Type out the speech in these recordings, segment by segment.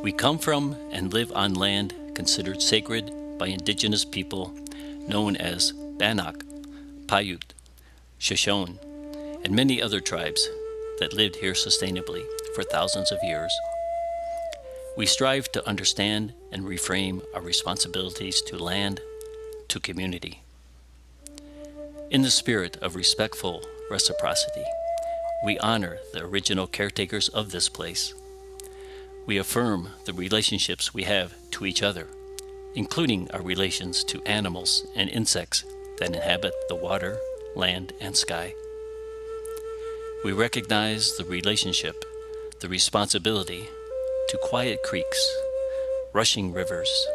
We come from and live on land considered sacred by indigenous people known as Bannock, Paiute, Shoshone, and many other tribes that lived here sustainably for thousands of years. We strive to understand and reframe our responsibilities to land, to community. In the spirit of respectful reciprocity, we honor the original caretakers of this place. We affirm the relationships we have to each other, including our relations to animals and insects that inhabit the water, land, and sky. We recognize the relationship, the responsibility to quiet creeks, rushing rivers,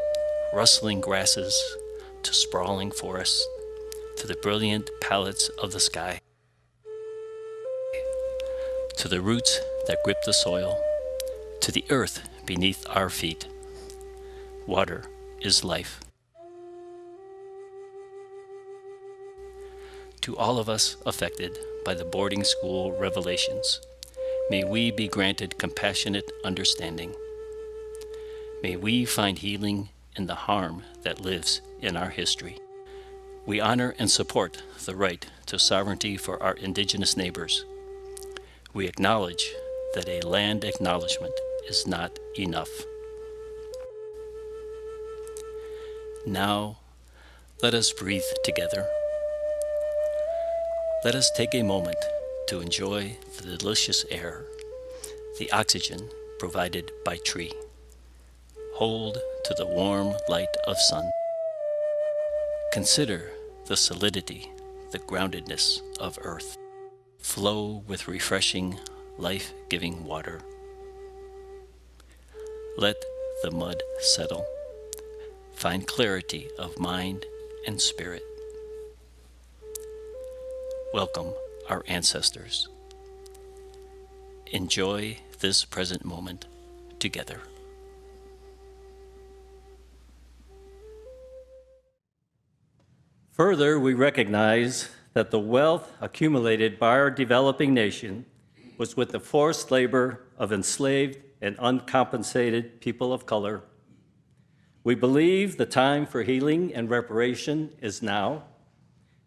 rustling grasses, to sprawling forests, to the brilliant palettes of the sky, to the roots that grip the soil, to the earth beneath our feet. Water is life. To all of us affected by the boarding school revelations, may we be granted compassionate understanding. May we find healing in the harm that lives in our history. We honor and support the right to sovereignty for our indigenous neighbors. We acknowledge that a land acknowledgement is not enough. Now, let us breathe together. Let us take a moment to enjoy the delicious air, the oxygen provided by tree. Hold to the warm light of sun. Consider the solidity, the groundedness of earth. Flow with refreshing, life-giving water. Let the mud settle. Find clarity of mind and spirit. Welcome our ancestors. Enjoy this present moment together. Further, we recognize that the wealth accumulated by our developing nation was with the forced labor of enslaved and uncompensated people of color. We believe the time for healing and reparation is now,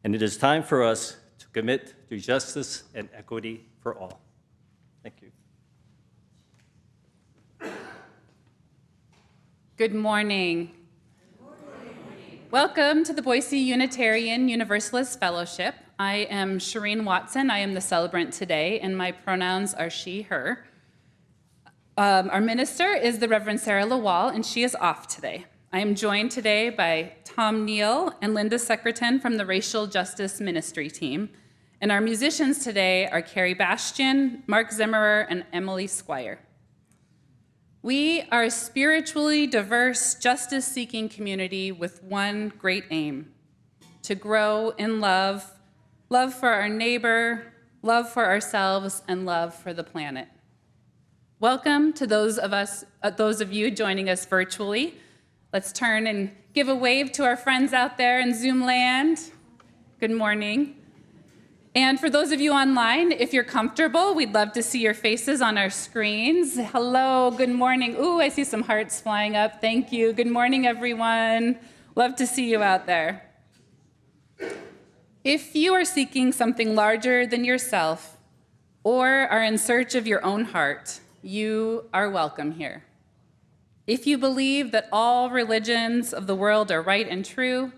and it is time for us to commit to justice and equity for all. Thank you. Good morning. Welcome to the Boise Unitarian Universalist Fellowship. I am Sharene Watsen. I am the celebrant today, and my pronouns are she, her. Our minister is the Reverend Sarah Lawal, and she is off today. I am joined today by Tom Neale and Linda Secretan from the Racial Justice Ministry team. And our musicians today are Carrie Bastian, Mark Zimmerer, and Emily Squyer. We are a spiritually diverse, justice-seeking community with one great aim: to grow in love, love for our neighbor, love for ourselves, and love for the planet. Welcome to those of you joining us virtually. Let's turn and give a wave to our friends out there in Zoom land. Good morning. And for those of you online, if you're comfortable, we'd love to see your faces on our screens. Hello, good morning. Ooh, I see some hearts flying up. Thank you. Good morning, everyone. Love to see you out there. If you are seeking something larger than yourself or are in search of your own heart, you are welcome here. If you believe that all religions of the world are right and true,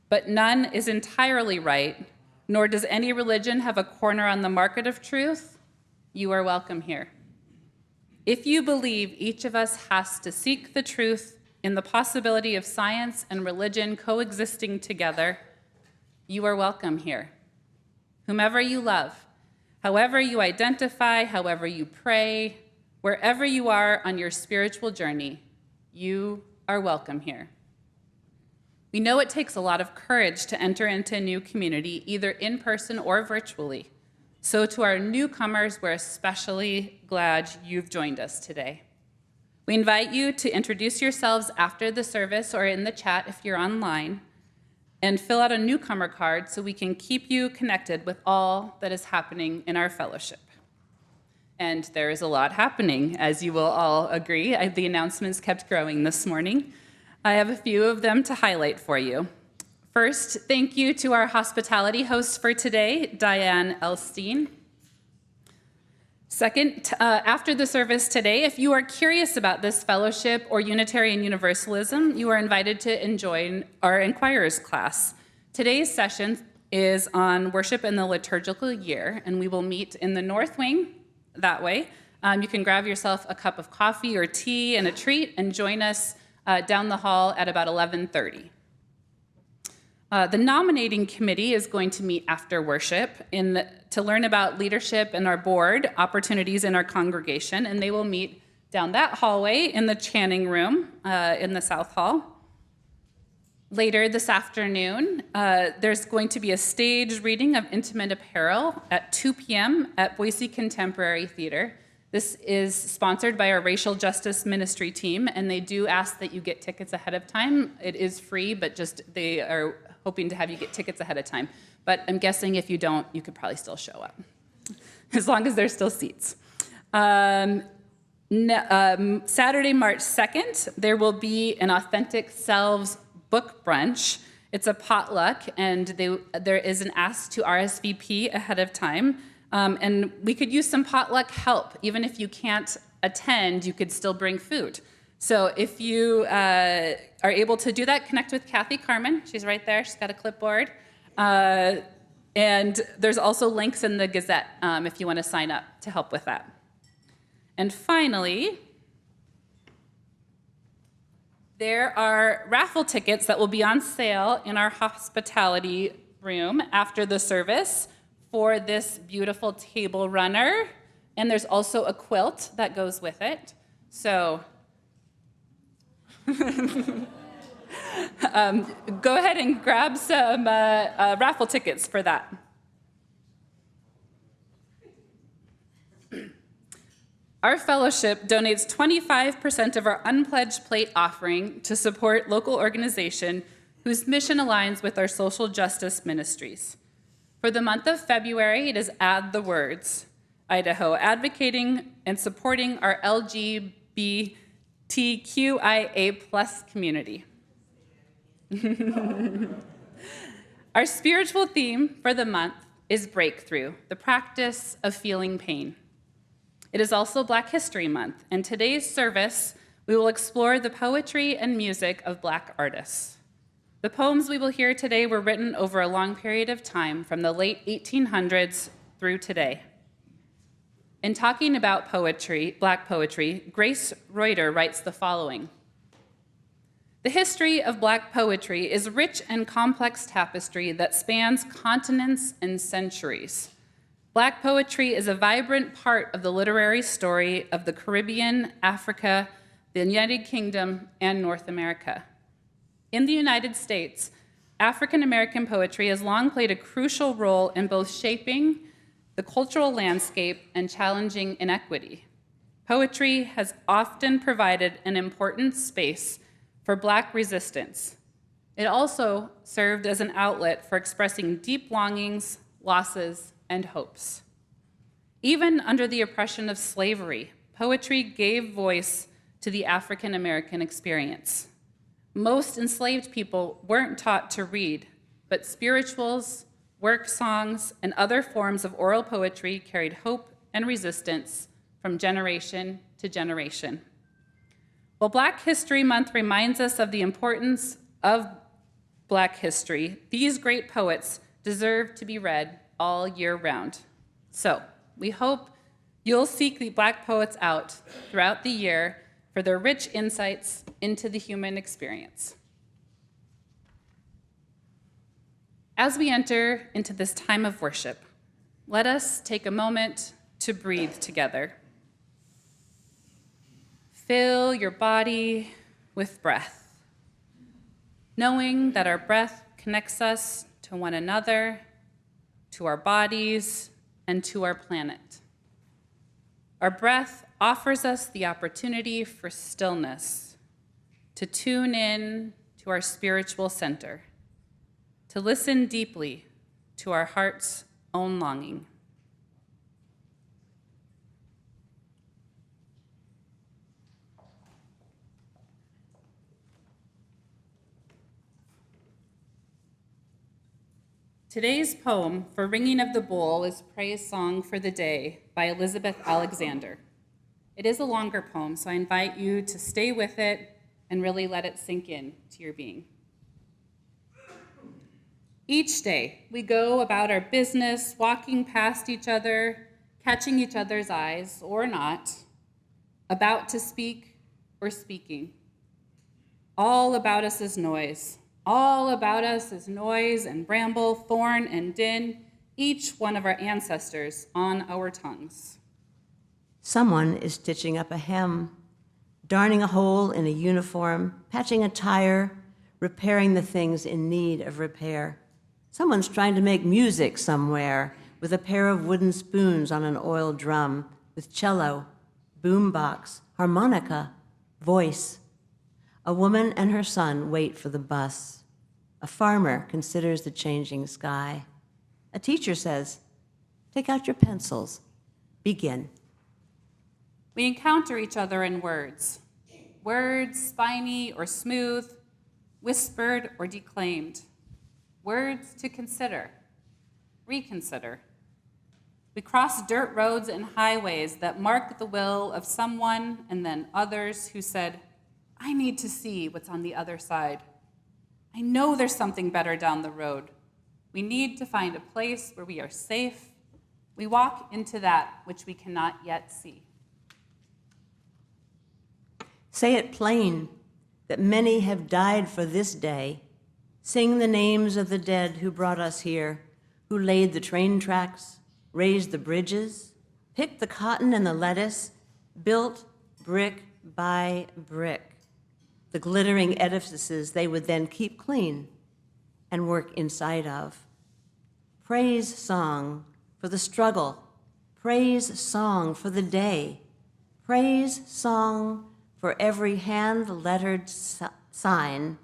but none is entirely right, nor does any religion have a corner on the market of truth, you are welcome here. If you believe each of us has to seek the truth in the possibility of science and religion coexisting together, you are welcome here. Whomever you love, however you identify, however you pray, wherever you are on your spiritual journey, you are welcome here. We know it takes a lot of courage to enter into a new community, either in person or virtually. So to our newcomers, we're especially glad you've joined us today. We invite you to introduce yourselves after the service or in the chat if you're online, and fill out a newcomer card so we can keep you connected with all that is happening in our fellowship. And there is a lot happening, as you will all agree. The announcements kept growing this morning. I have a few of them to highlight for you. First, thank you to our hospitality host for today, Diane Elstein. Second, after the service today, if you are curious about this fellowship or Unitarian Universalism, you are invited to join our Inquirers class. Today's session is on worship in the liturgical year, and we will meet in the North Wing that way. You can grab yourself a cup of coffee or tea and a treat and join us down the hall at about 11:30. The nominating committee is going to meet after worship to learn about leadership and our board opportunities in our congregation, and they will meet down that hallway in the Channing room in the South Hall. Later this afternoon, there's going to be a stage reading of Intimate Apparel at 2 p.m. at Boise Contemporary Theater. This is sponsored by our Racial Justice Ministry team, and they do ask that you get tickets ahead of time. It is free, but just they are hoping to have you get tickets ahead of time. But I'm guessing if you don't, you could probably still show up, as long as there's still seats. Saturday, March 2nd, there will be an Authentic Selves book brunch. It's a potluck, and there is an ask to RSVP ahead of time. And we could use some potluck help. Even if you can't attend, you could still bring food. So if you are able to do that, connect with Kathy Carmen. She's right there. She's got a clipboard. And there's also links in the Gazette if you want to sign up to help with that. And finally, there are raffle tickets that will be on sale in our hospitality room after the service for this beautiful table runner. And there's also a quilt that goes with it. So go ahead and grab some raffle tickets for that. Our fellowship donates 25% of our unpledged plate offering to support local organization whose mission aligns with our social justice ministries. For the month of February, it is Add the Words, Idaho, advocating and supporting our LGBTQIA+ community. Our spiritual theme for the month is Breakthrough, the practice of feeling pain. It is also Black History Month, and today's service, we will explore the poetry and music of Black artists. The poems we will hear today were written over a long period of time, from the late 1800s through today. In talking about poetry, Black poetry, Grace Reuter writes the following: "The history of Black poetry is rich and complex tapestry that spans continents and centuries. Black poetry is a vibrant part of the literary story of the Caribbean, Africa, the United Kingdom, and North America. In the United States, African American poetry has long played a crucial role in both shaping the cultural landscape and challenging inequity. Poetry has often provided an important space for Black resistance. It also served as an outlet for expressing deep longings, losses, and hopes. Even under the oppression of slavery, poetry gave voice to the African American experience. Most enslaved people weren't taught to read, but spirituals, work songs, and other forms of oral poetry carried hope and resistance from generation to generation. While Black History Month reminds us of the importance of Black history, these great poets deserve to be read all year round. So we hope you'll seek the Black poets out throughout the year for their rich insights into the human experience. As we enter into this time of worship, let us take a moment to breathe together. Fill your body with breath, knowing that our breath connects us to one another, to our bodies, and to our planet. Our breath offers us the opportunity for stillness, to tune in to our spiritual center, to listen deeply to our heart's own longing. Today's poem for Ringing of the Bowl is Praise Song for the Day by Elizabeth Alexander. It is a longer poem, so I invite you to stay with it and really let it sink in to your being. Each day, we go about our business, walking past each other, catching each other's eyes, or not, about to speak or speaking. All about us is noise. All about us is noise and bramble, thorn and din, each one of our ancestors on our tongues. Someone is stitching up a hem, darning a hole in a uniform, patching a tire, repairing the things in need of repair. Someone's trying to make music somewhere with a pair of wooden spoons on an oil drum, with cello, boombox, harmonica, voice. A woman and her son wait for the bus. A farmer considers the changing sky. A teacher says, "Take out your pencils. Begin." We encounter each other in words spiny or smooth, whispered or declaimed, words to consider, reconsider. We cross dirt roads and highways that mark the will of someone and then others who said, "I need to see what's on the other side. I know there's something better down the road. We need to find a place where we are safe. We walk into that which we cannot yet see." Say it plain that many have died for this day. Sing the names of the dead who brought us here, who laid the train tracks, raised the bridges, picked the cotton and the lettuce, built brick by brick, the glittering edifices they would then keep clean and work inside of. Praise song for the struggle, praise song for the day, praise song for every hand-lettered sign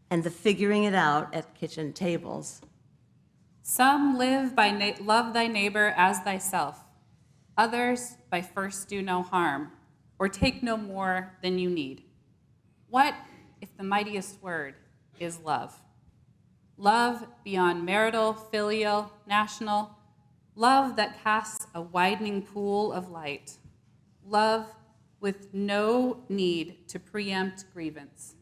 and the figuring it out at kitchen tables. Some live by love thy neighbor as thyself. Others by first do no harm or take no more than you need. What if the mightiest word is love? Love beyond marital, filial, national. Love that casts a widening pool of light. Love with no need to preempt grievance.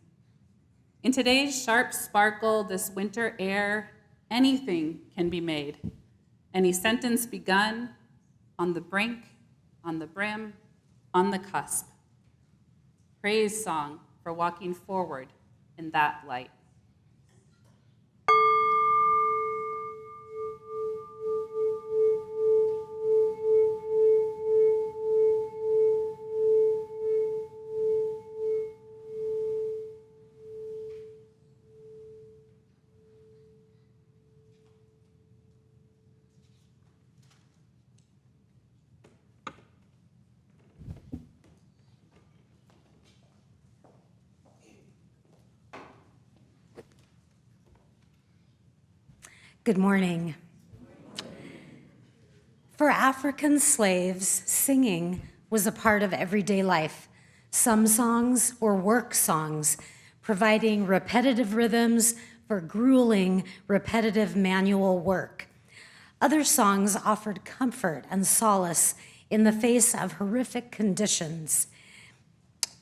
In today's sharp sparkle, this winter air, anything can be made. Any sentence begun, on the brink, on the brim, on the cusp. Praise song for walking forward in that light. Good morning. For African slaves, singing was a part of everyday life. Some songs were work songs, providing repetitive rhythms for grueling, repetitive manual work. Other songs offered comfort and solace in the face of horrific conditions,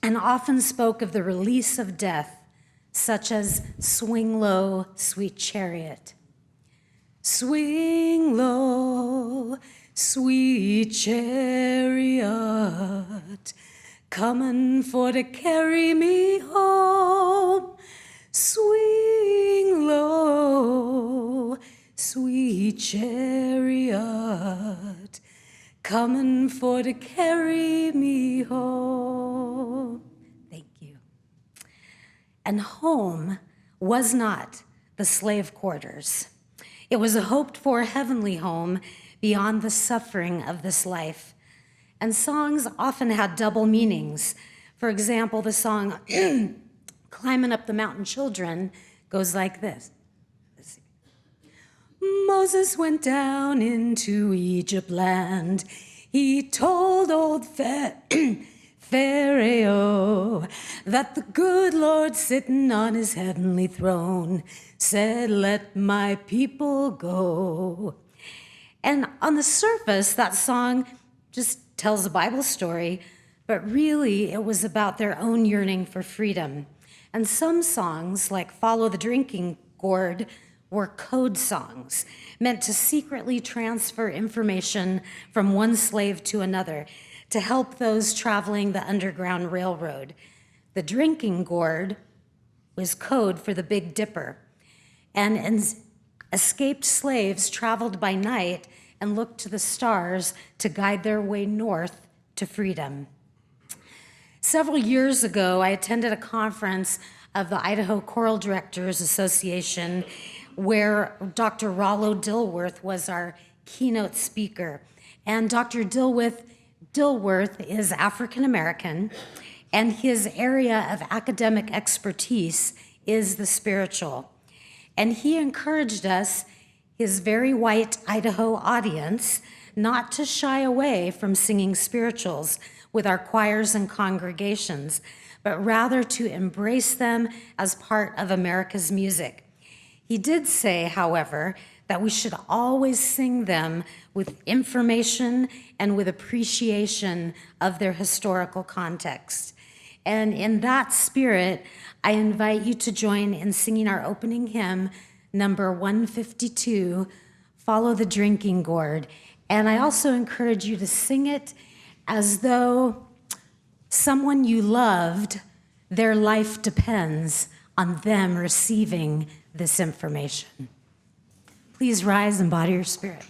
and often spoke of the release of death, such as "Swing Low, Sweet Chariot." Swing low, sweet chariot, coming for to carry me home. Swing low, sweet chariot, coming for to carry me home. Thank you. And home was not the slave quarters. It was a hoped-for heavenly home beyond the suffering of this life. And songs often had double meanings. For example, the song "Climbing Up the Mountain Children" goes like this. Moses went down into Egypt land. He told old Pharaoh, that the good Lord sitting on his heavenly throne said, let my people go. And on the surface, that song just tells a Bible story, but really it was about their own yearning for freedom. And some songs, like Follow the Drinking Gourd, were code songs meant to secretly transfer information from one slave to another to help those traveling the Underground Railroad. The drinking gourd was code for the Big Dipper. And escaped slaves traveled by night and looked to the stars to guide their way north to freedom. Several years ago, I attended a conference of the Idaho Choral Directors Association where Dr. Rollo Dilworth was our keynote speaker. And Dr. Dilworth is African American, and his area of academic expertise is the spiritual. And he encouraged us, his very white Idaho audience, not to shy away from singing spirituals with our choirs and congregations, but rather to embrace them as part of America's music. He did say, however, that we should always sing them with information and with appreciation of their historical context. And in that spirit, I invite you to join in singing our opening hymn, number 152, Follow the Drinking Gourd. And I also encourage you to sing it as though someone you loved, their life depends on them receiving this information. Please rise and body your spirit.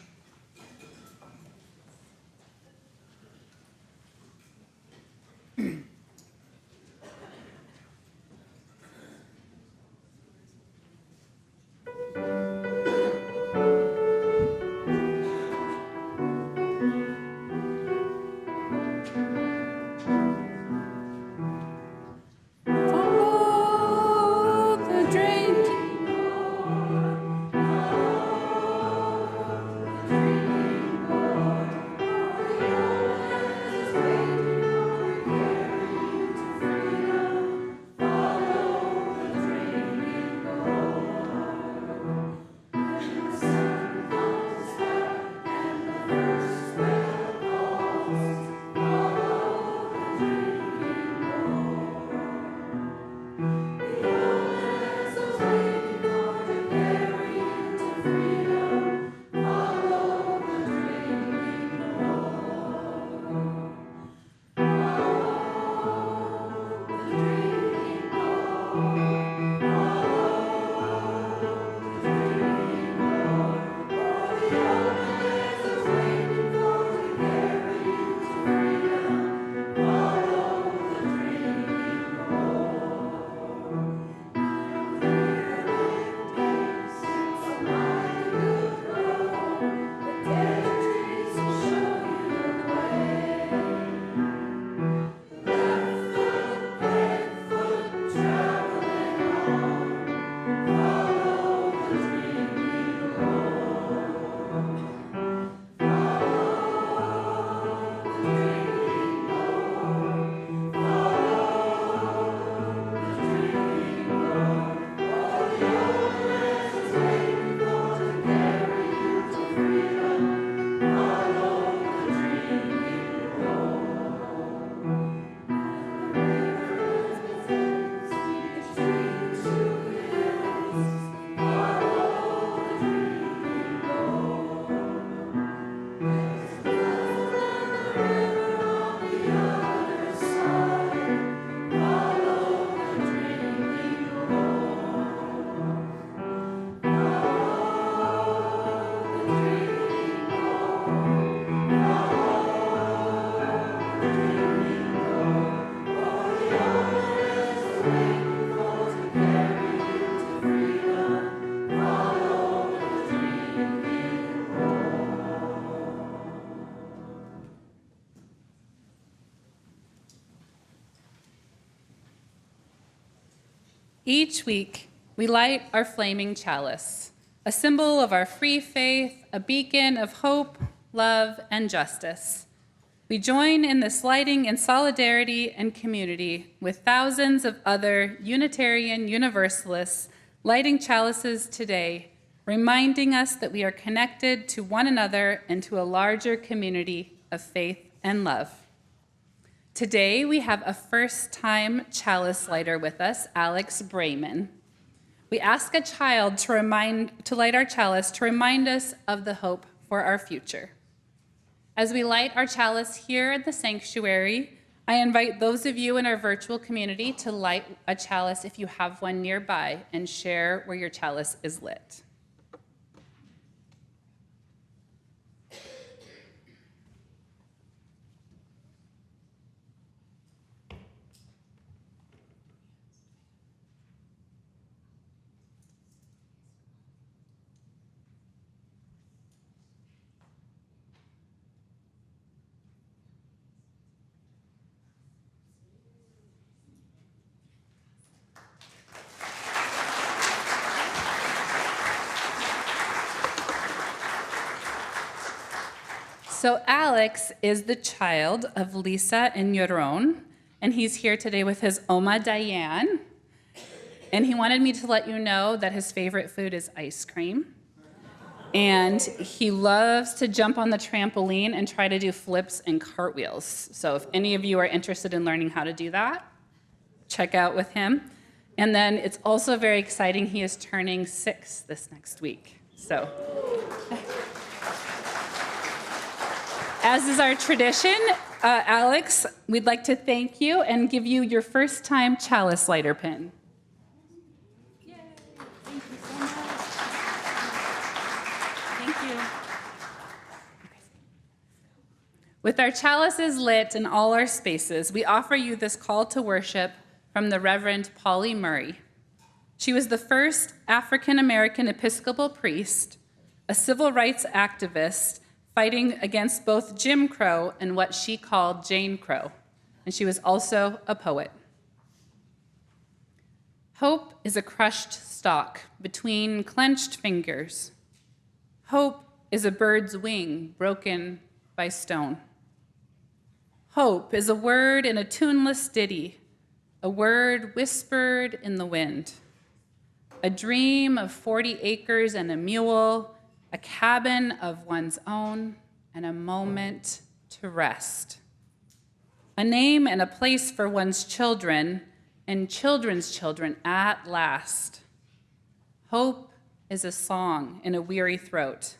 Each week, we light our flaming chalice, a symbol of our free faith, a beacon of hope, love, and justice. We join in this lighting in solidarity and community with thousands of other Unitarian Universalists lighting chalices today, reminding us that we are connected to one another and to a larger community of faith and love. Today, we have a first-time chalice lighter with us, Alex Brayman. We ask a child to light our chalice to remind us of the hope for our future. As we light our chalice here at the sanctuary, I invite those of you in our virtual community to light a chalice if you have one nearby and share where your chalice is lit. So Alex is the child of Lisa and Yoron, and he's here today with his Oma Diane. And he wanted me to let you know that his favorite food is ice cream. And he loves to jump on the trampoline and try to do flips and cartwheels. So if any of you are interested in learning how to do that, check out with him. And then it's also very exciting, he is turning 6 this next week. So. As is our tradition, Alex, we'd like to thank you and give you your first-time chalice lighter pin. Yay! Thank you so much. Thank you. With our chalices lit in all our spaces, we offer you this call to worship from the Reverend Polly Murray. She was the first African-American Episcopal priest, a civil rights activist, fighting against both Jim Crow and what she called Jane Crow, and she was also a poet. Hope is a crushed stalk between clenched fingers. Hope is a bird's wing broken by stone. Hope is a word in a tuneless ditty, a word whispered in the wind. A dream of 40 acres and a mule, a cabin of one's own, and a moment to rest. A name and a place for one's children and children's children at last. Hope is a song in a weary throat.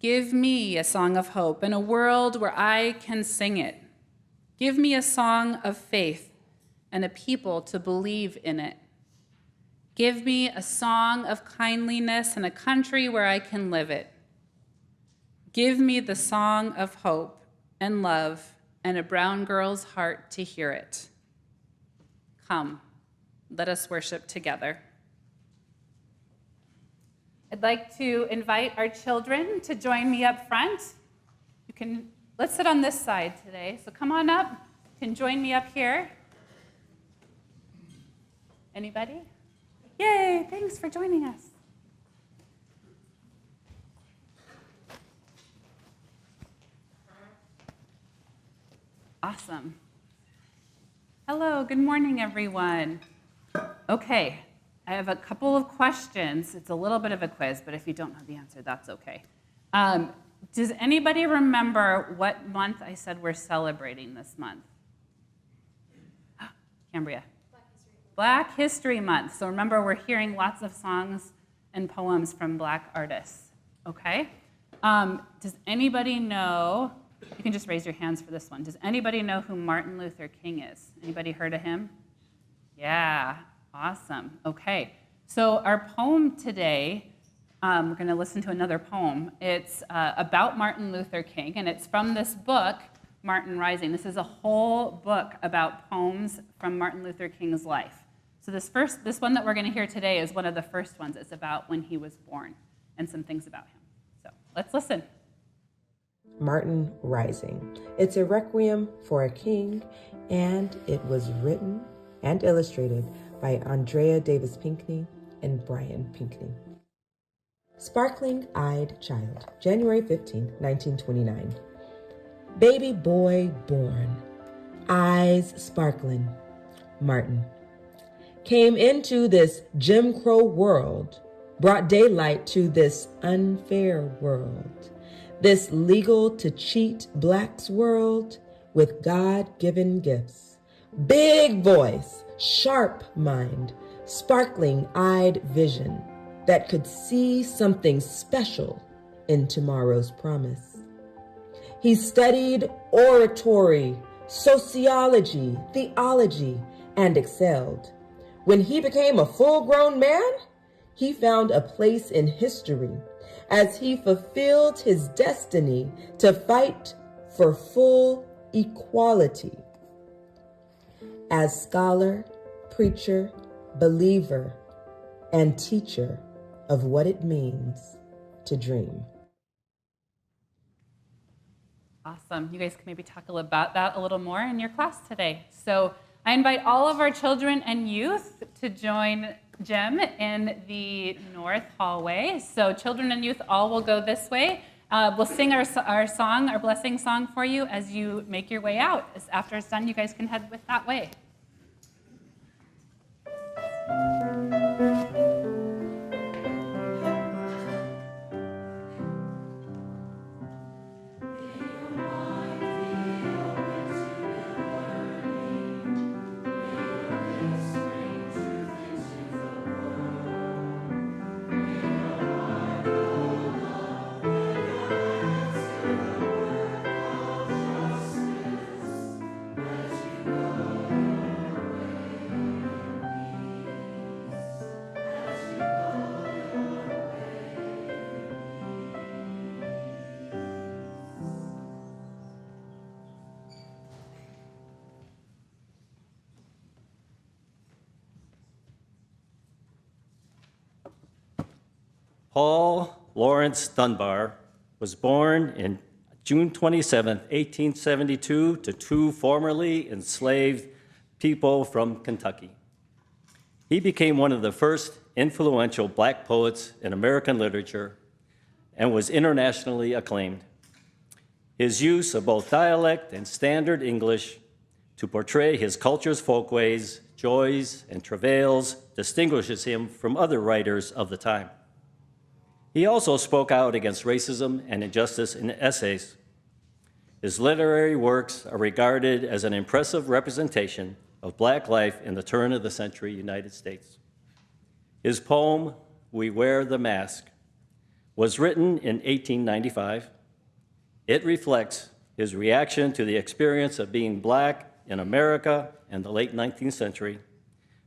Give me a song of hope in a world where I can sing it. Give me a song of faith and a people to believe in it. Give me a song of kindliness and a country where I can live it. Give me the song of hope and love and a brown girl's heart to hear it. Come, let us worship together. I'd like to invite our children to join me up front. Let's sit on this side today. So come on up. You can join me up here. Anybody? Yay, thanks for joining us. Awesome. Hello, good morning, everyone. Okay, I have a couple of questions. It's a little bit of a quiz, but if you don't know the answer, that's okay. Does anybody remember what month I said we're celebrating this month? Cambria. Black History Month. So remember, we're hearing lots of songs and poems from Black artists, okay? Does anybody know, you can just raise your hands for this one. Does anybody know who Martin Luther King is? Anybody heard of him? Yeah, awesome, okay. So our poem today, we're gonna listen to another poem. It's about Martin Luther King, and it's from this book, Martin Rising. This is a whole book about poems from Martin Luther King's life. So this one that we're going to hear today is one of the first ones. It's about when he was born and some things about him. So let's listen. Martin Rising. It's a requiem for a king, and it was written and illustrated by Andrea Davis Pinkney and Brian Pinkney. Sparkling-eyed child, January 15, 1929. Baby boy born, eyes sparkling, Martin, came into this Jim Crow world, brought daylight to this unfair world, this legal to cheat blacks world with God-given gifts. Big voice, sharp mind, sparkling-eyed vision that could see something special in tomorrow's promise. He studied oratory, sociology, theology, and excelled. When he became a full-grown man, he found a place in history as he fulfilled his destiny to fight for full equality. As scholar, preacher, believer, and teacher of what it means to dream. Awesome. You guys can maybe talk about that a little more in your class today. So I invite all of our children and youth to join Jem in the north hallway. So children and youth all will go this way. We'll sing our song, our blessing song for you as you make your way out. After it's done, you guys can head with that way. Paul Lawrence Dunbar was born in June 27, 1872, to two formerly enslaved people from Kentucky. He became one of the first influential black poets in American literature and was internationally acclaimed. His use of both dialect and standard English to portray his culture's folkways, joys, and travails distinguishes him from other writers of the time. He also spoke out against racism and injustice in essays. His literary works are regarded as an impressive representation of black life in the turn-of-the-century United States. His poem, We Wear the Mask, was written in 1895. It reflects his reaction to the experience of being black in America in the late 19th century,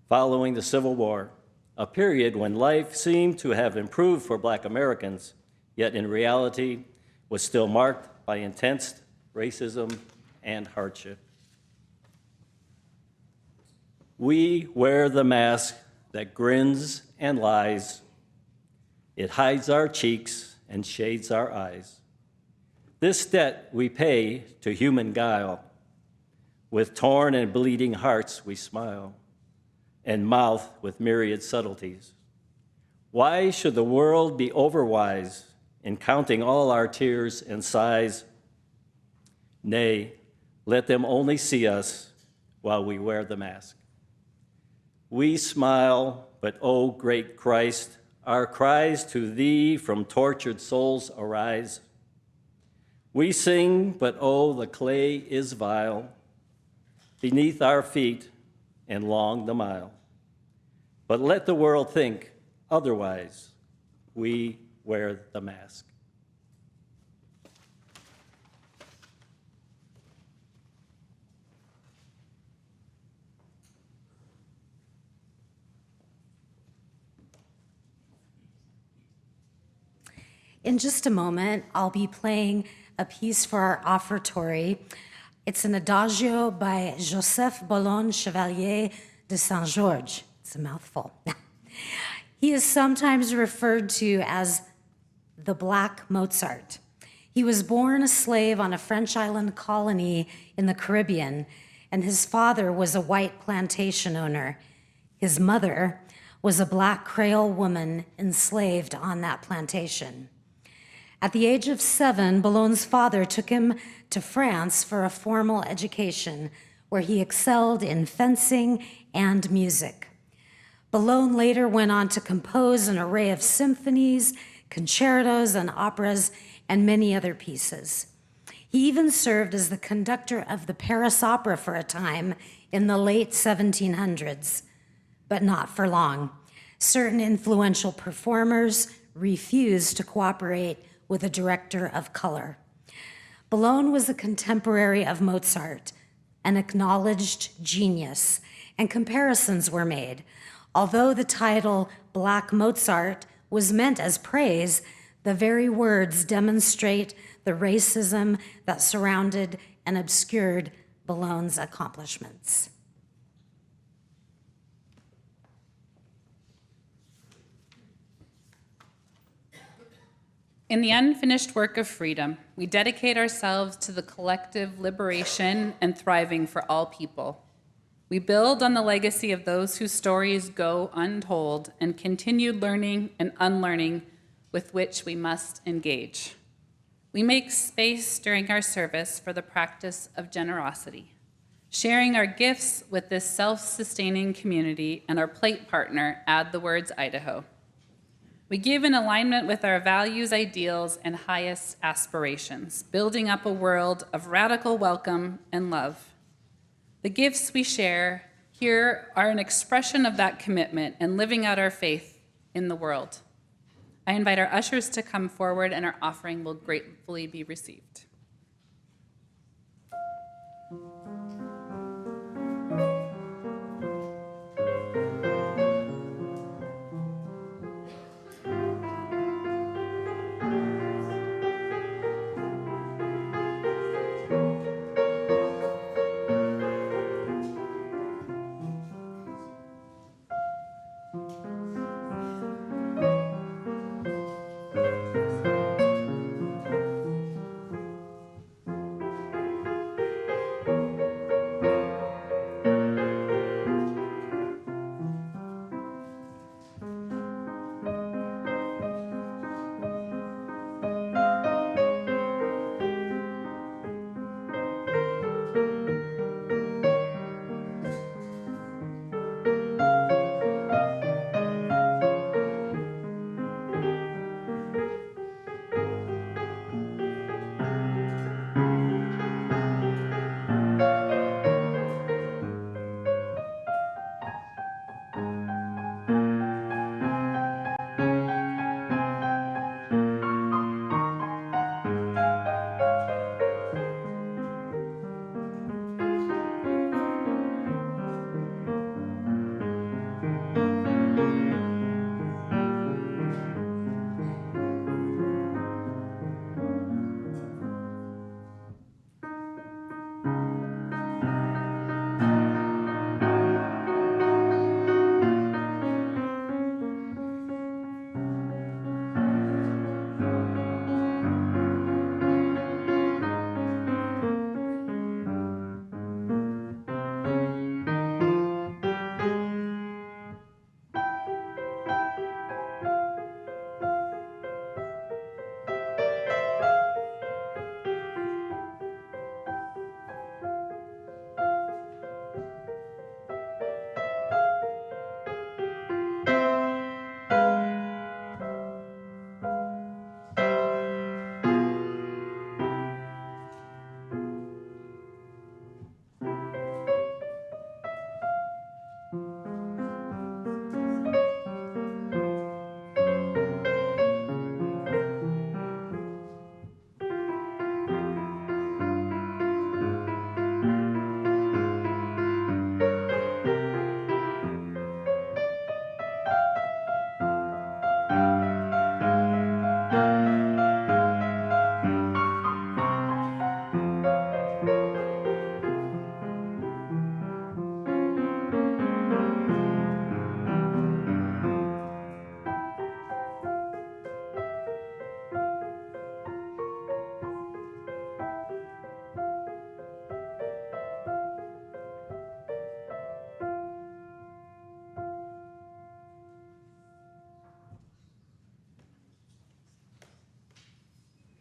following the Civil War, a period when life seemed to have improved for black Americans, yet in reality was still marked by intense racism and hardship. We wear the mask that grins and lies. It hides our cheeks and shades our eyes. This debt we pay to human guile. With torn and bleeding hearts we smile, and mouth with myriad subtleties. Why should the world be overwise in counting all our tears and sighs? Nay, let them only see us while we wear the mask. We smile, but O great Christ, our cries to thee from tortured souls arise. We sing, but oh, the clay is vile beneath our feet and long the mile. But let the world think otherwise. We wear the mask. In just a moment, I'll be playing a piece for our offertory. It's an adagio by Joseph Boulogne Chevalier de Saint-Georges. It's a mouthful. He is sometimes referred to as the Black Mozart. He was born a slave on a French island colony in the Caribbean, and his father was a white plantation owner. His mother was a black Creole woman enslaved on that plantation. At the age of 7, Boulogn's father took him to France for a formal education, where he excelled in fencing and music. Boulogne later went on to compose an array of symphonies, concertos, and operas, and many other pieces. He even served as the conductor of the Paris Opera for a time in the late 1700s, but not for long. Certain influential performers refused to cooperate with a director of color. Boulogne was a contemporary of Mozart, an acknowledged genius, and comparisons were made. Although the title Black Mozart was meant as praise, the very words demonstrate the racism that surrounded and obscured Boulogne's accomplishments. In the unfinished work of freedom, we dedicate ourselves to the collective liberation and thriving for all people. We build on the legacy of those whose stories go untold and continued learning and unlearning with which we must engage. We make space during our service for the practice of generosity, sharing our gifts with this self-sustaining community and our plate partner, Add the Words Idaho. We give in alignment with our values, ideals, and highest aspirations, building up a world of radical welcome and love. The gifts we share here are an expression of that commitment and living out our faith in the world. I invite our ushers to come forward, and our offering will gratefully be received.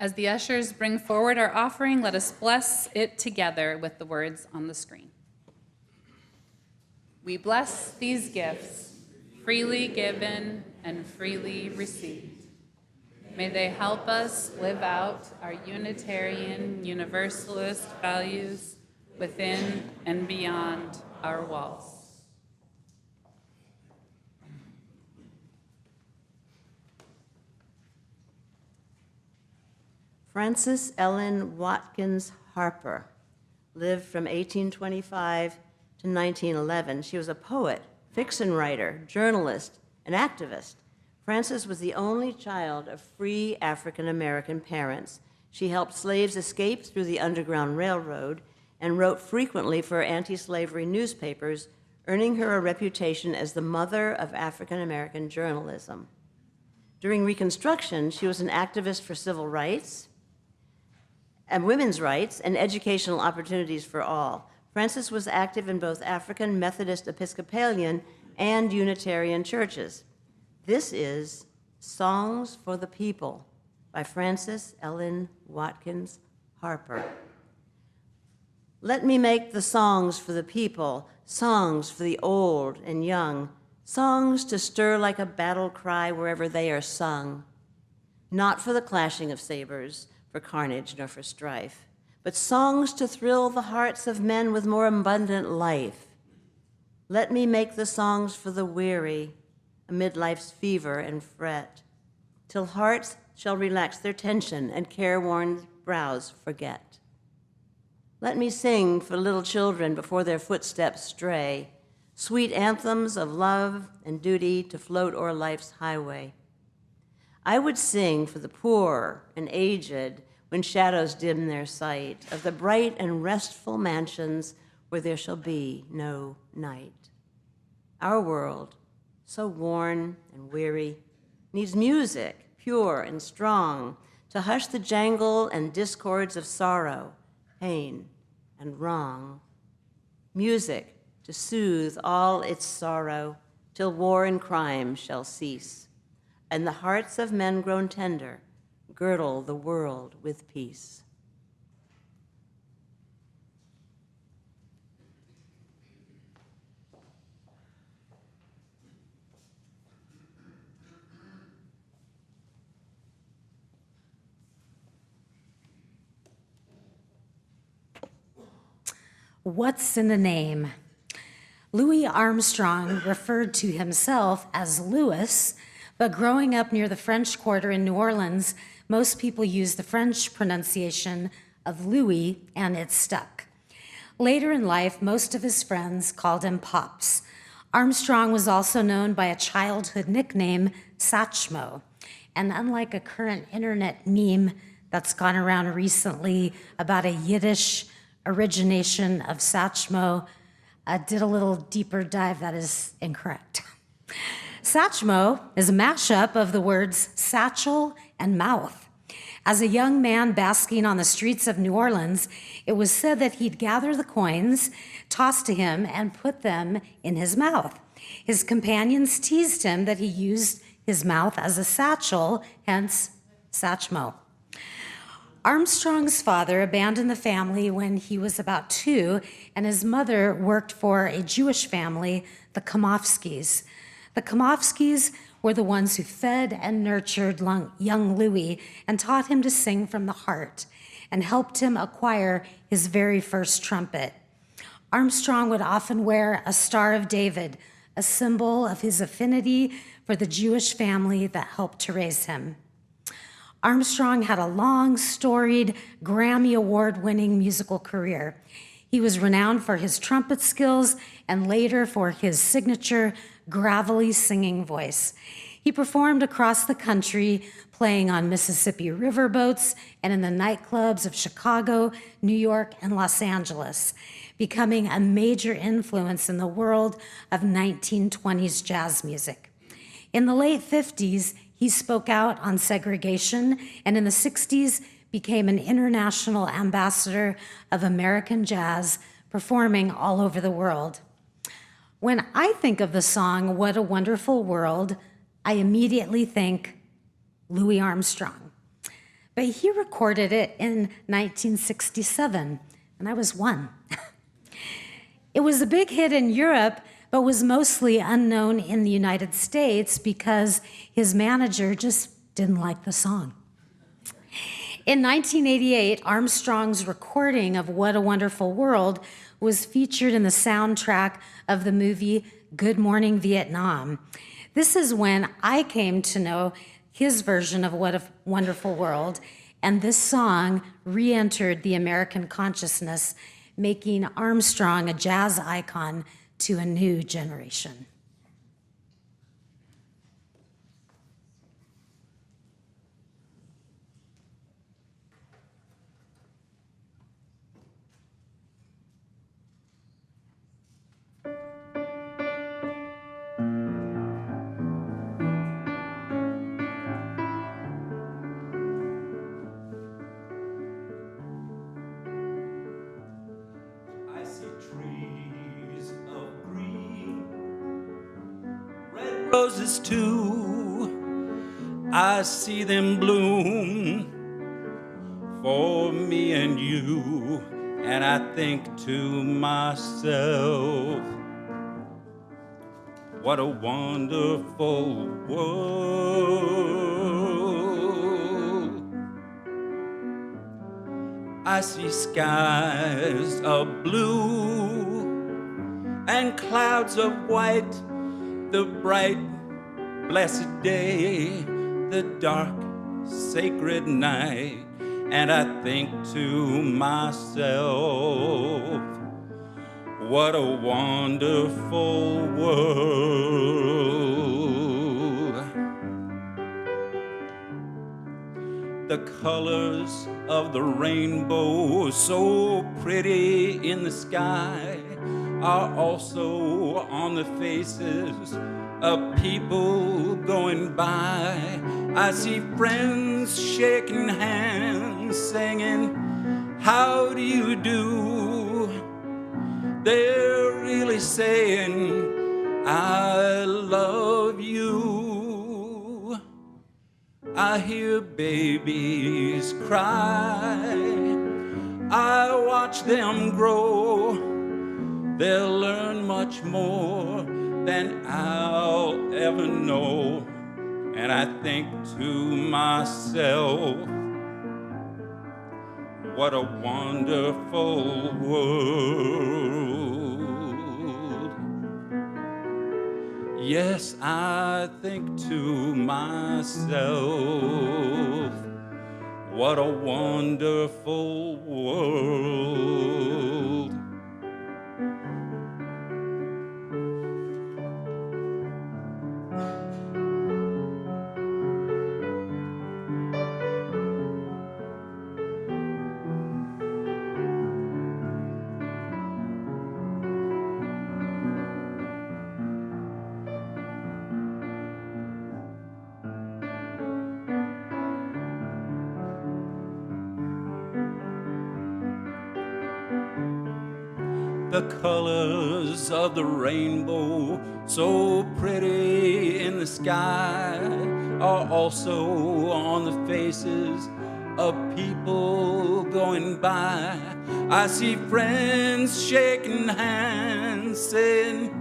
As the ushers bring forward our offering, let us bless it together with the words on the screen. We bless these gifts, freely given and freely received. May they help us live out our Unitarian Universalist values within and beyond our walls. Frances Ellen Watkins Harper lived from 1825 to 1911. She was a poet, fiction writer, journalist, and activist. Frances was the only child of free African-American parents. She helped slaves escape through the Underground Railroad and wrote frequently for anti-slavery newspapers, earning her a reputation as the mother of African-American journalism. During Reconstruction, she was an activist for civil rights and women's rights and educational opportunities for all. Frances was active in both African Methodist Episcopalian and Unitarian churches. This is Songs for the People by Frances Ellen Watkins Harper. Let me make the songs for the people, songs for the old and young, songs to stir like a battle cry wherever they are sung, not for the clashing of sabers, for carnage nor for strife, but songs to thrill the hearts of men with more abundant life. Let me make the songs for the weary amid life's fever and fret, till hearts shall relax their tension and careworn brows forget. Let me sing for little children before their footsteps stray, sweet anthems of love and duty to float o'er life's highway. I would sing for the poor and aged when shadows dim their sight, of the bright and restful mansions where there shall be no night. Our world, so worn and weary, needs music, pure and strong, to hush the jangle and discords of sorrow, pain, and wrong. Music to soothe all its sorrow till war and crime shall cease, and the hearts of men grown tender girdle the world with peace. What's in a name? Louis Armstrong referred to himself as Louis, but growing up near the French Quarter in New Orleans, most people used the French pronunciation of Louis, and it stuck. Later in life, most of his friends called him Pops. Armstrong was also known by a childhood nickname, Satchmo. And unlike a current internet meme that's gone around recently about a Yiddish origination of Satchmo, I did a little deeper dive that is incorrect. Satchmo is a mashup of the words satchel and mouth. As a young man basking on the streets of New Orleans, it was said that he'd gather the coins tossed to him and put them in his mouth. His companions teased him that he used his mouth as a satchel, hence Satchmo. Armstrong's father abandoned the family when he was about 2, and his mother worked for a Jewish family, the Komofskis. The Komofskis were the ones who fed and nurtured young Louis and taught him to sing from the heart and helped him acquire his very first trumpet. Armstrong would often wear a Star of David, a symbol of his affinity for the Jewish family that helped to raise him. Armstrong had a long, storied, Grammy Award-winning musical career. He was renowned for his trumpet skills and later for his signature gravelly singing voice. He performed across the country, playing on Mississippi riverboats and in the nightclubs of Chicago, New York, and Los Angeles, becoming a major influence in the world of 1920s jazz music. In the late 50s, he spoke out on segregation, and in the 60s became an international ambassador of American jazz, performing all over the world. When I think of the song, What a Wonderful World, I immediately think Louis Armstrong. but he recorded it in 1967, and I was 1. It was a big hit in Europe, but was mostly unknown in the United States because his manager just didn't like the song. In 1988, Armstrong's recording of What a Wonderful World was featured in the soundtrack of the movie Good Morning Vietnam. This is when I came to know his version of What a Wonderful World, and this song re-entered the American consciousness, making Armstrong a jazz icon to a new generation. I see trees of green, red roses too. I see them bloom for me and you, and I think to myself, what a wonderful world. I see skies of blue and clouds of white, the bright, blessed day, the dark, sacred night, and I think to myself, what a wonderful world. The colors of the rainbow, so pretty in the sky, are also on the faces of people going by. I see friends shaking hands, singing, how do you do? They're really saying, I love you. I hear babies cry, I watch them grow. They'll learn much more than I'll ever know. And I think to myself, what a wonderful world. Yes, I think to myself, what a wonderful world. The colors of the rainbow, so pretty in the sky, are also on the faces of people going by. I see friends shaking hands, saying,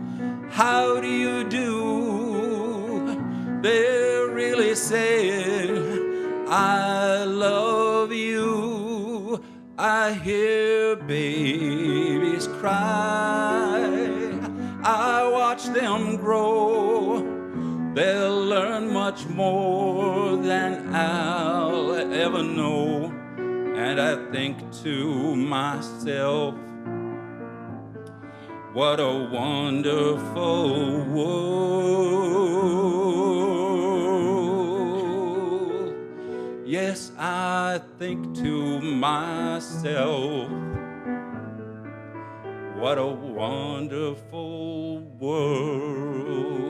how do you do? They're really saying, I love you. I hear babies cry, I watch them grow. They'll learn much more than I'll ever know. And I think to myself, what a wonderful world. Yes, I think to myself, what a wonderful world.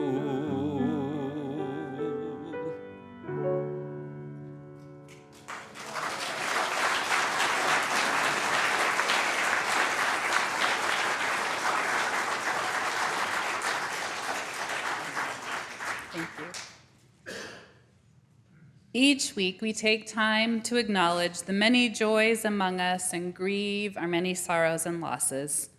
Thank you. Each week, we take time to acknowledge the many joys among us and grieve our many sorrows and losses,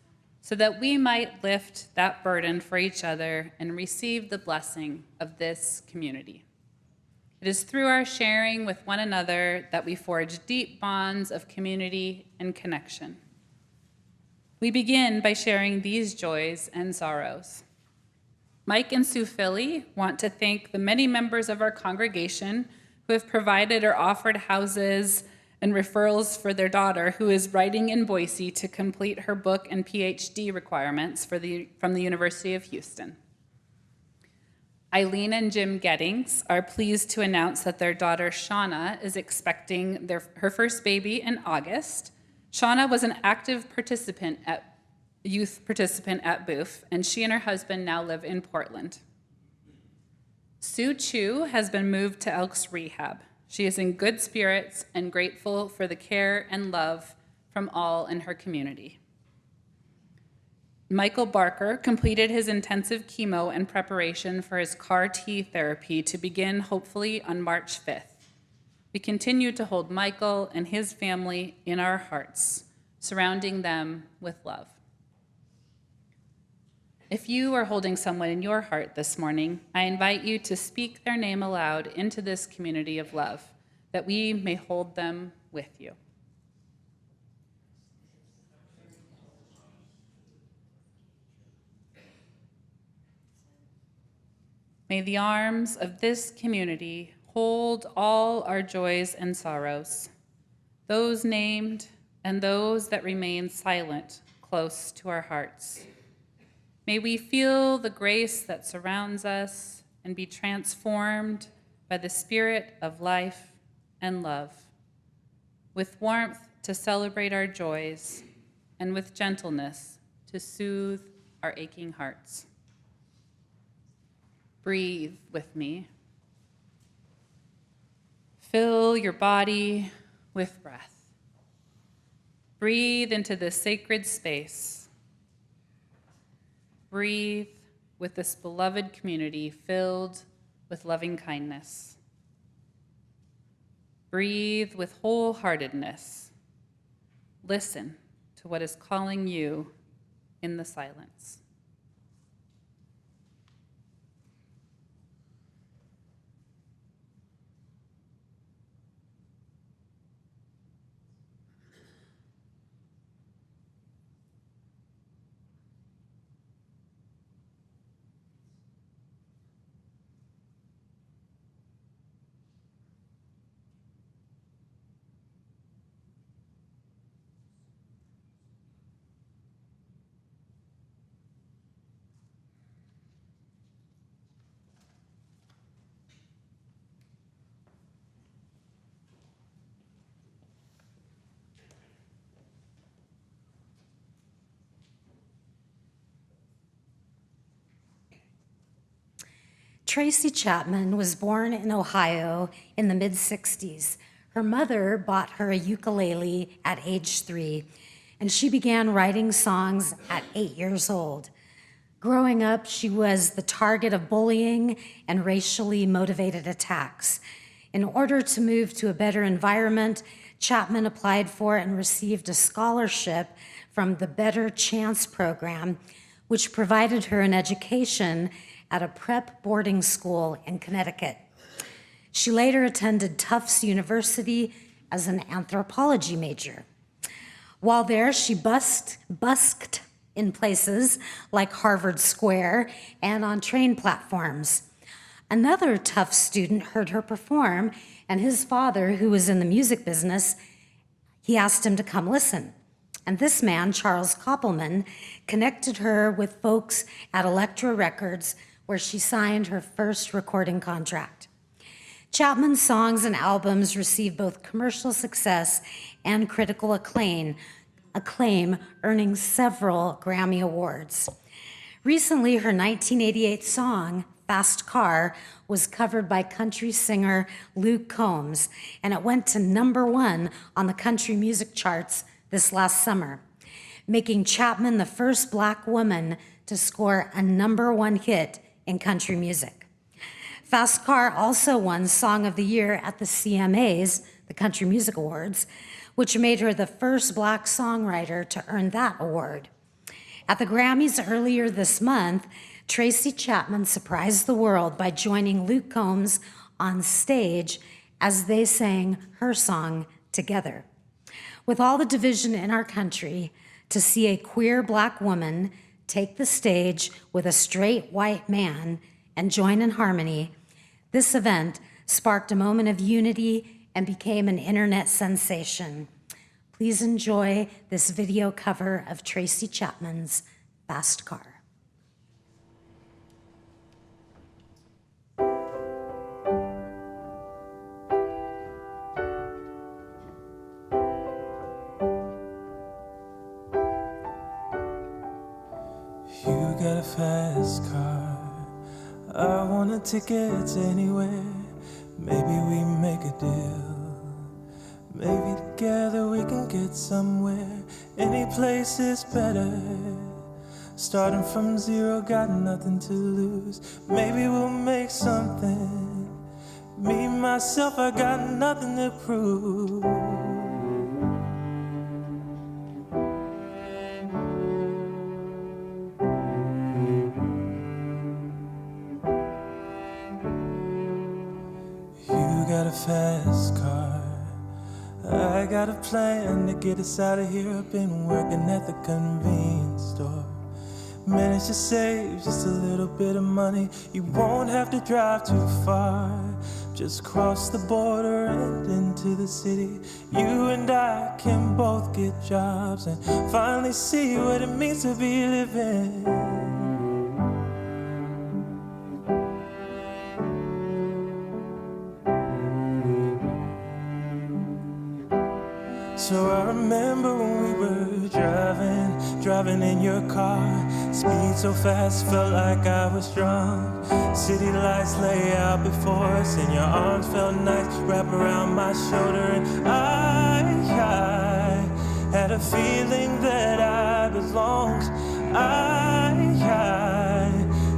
so that we might lift that burden for each other and receive the blessing of this community. It is through our sharing with one another that we forge deep bonds of community and connection. We begin by sharing these joys and sorrows. Mike and Sue Philly want to thank the many members of our congregation who have provided or offered houses and referrals for their daughter, who is writing in Boise to complete her book and PhD requirements from the University of Houston. Eileen and Jim Gettings are pleased to announce that their daughter Shauna is expecting her first baby in August. Shauna was an active youth participant at Booth, and she and her husband now live in Portland. Sue Chu has been moved to Elks Rehab. She is in good spirits and grateful for the care and love from all in her community. Michael Barker completed his intensive chemo and preparation for his CAR-T therapy to begin hopefully on March 5th. We continue to hold Michael and his family in our hearts, surrounding them with love. If you are holding someone in your heart this morning, I invite you to speak their name aloud into this community of love, that we may hold them with you. May the arms of this community hold all our joys and sorrows, those named and those that remain silent close to our hearts. May we feel the grace that surrounds us and be transformed by the spirit of life and love, with warmth to celebrate our joys and with gentleness to soothe our aching hearts. Breathe with me. Fill your body with breath. Breathe into this sacred space. Breathe with this beloved community filled with loving kindness. Breathe with wholeheartedness. Listen to what is calling you in the silence. Tracy Chapman was born in Ohio in the mid-60s. Her mother bought her a ukulele at age 3, and she began writing songs at 8 years old. Growing up, she was the target of bullying and racially motivated attacks. In order to move to a better environment, Chapman applied for and received a scholarship from the Better Chance program, which provided her an education at a prep boarding school in Connecticut. She later attended Tufts University as an anthropology major. While there, she busked in places like Harvard Square and on train platforms. Another Tufts student heard her perform, and his father, who was in the music business, he asked him to come listen. And this man, Charles Koppelman, connected her with folks at Elektra Records, where she signed her first recording contract. Chapman's songs and albums received both commercial success and critical acclaim, earning several Grammy Awards. Recently, her 1988 song, Fast Car, was covered by country singer Luke Combs, and it went to #1 on the country music charts this last summer, making Chapman the first Black woman to score a #1 hit in country music. Fast Car also won Song of the Year at the CMAs, the Country Music Awards, which made her the first Black songwriter to earn that award. At the Grammys earlier this month, Tracy Chapman surprised the world by joining Luke Combs on stage as they sang her song together. With all the division in our country, to see a queer Black woman take the stage with a straight white man and join in harmony, this event sparked a moment of unity and became an internet sensation. Please enjoy this video cover of Tracy Chapman's Fast Car. You got a fast car, I want a ticket anywhere. Maybe we make a deal, maybe together we can get somewhere. Any place is better, starting from zero, got nothing to lose. Maybe we'll make something, me, myself, I got nothing to prove. Got a fast car, I got a plan to get us out of here. I've been working at the convenience store, managed to save just a little bit of money. You won't have to drive too far, just cross the border and into the city. You and I can both get jobs and finally see what it means to be living. So I remember when we were driving in your car. Speed so fast, felt like I was drunk. City lights lay out before us, and your arms felt nice, wrap around my shoulder. And I had a feeling that I belonged. I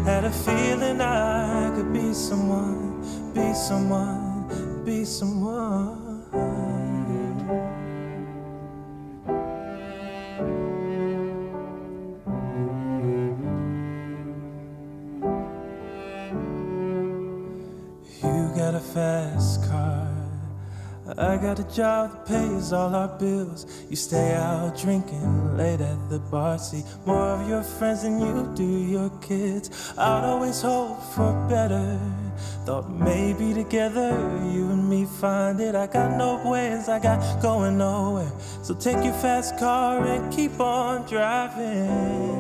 had a feeling I could be someone, be someone, be someone. Got a fast car, I got a job that pays all our bills. You stay out drinking late at the bar, see more of your friends than you do your kids. I'd always hope for better, thought maybe together you and me find it. I got no plans, I got going nowhere, so take your fast car and keep on driving.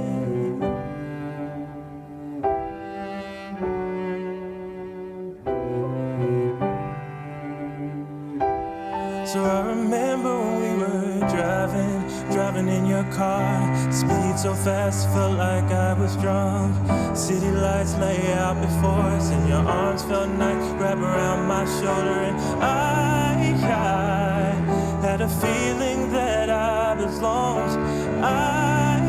So I remember when we were driving in your car. Speed so fast, felt like I was drunk. City lights lay out before us, and your arms felt nice, wrap around my shoulder. And I had a feeling that I belonged. I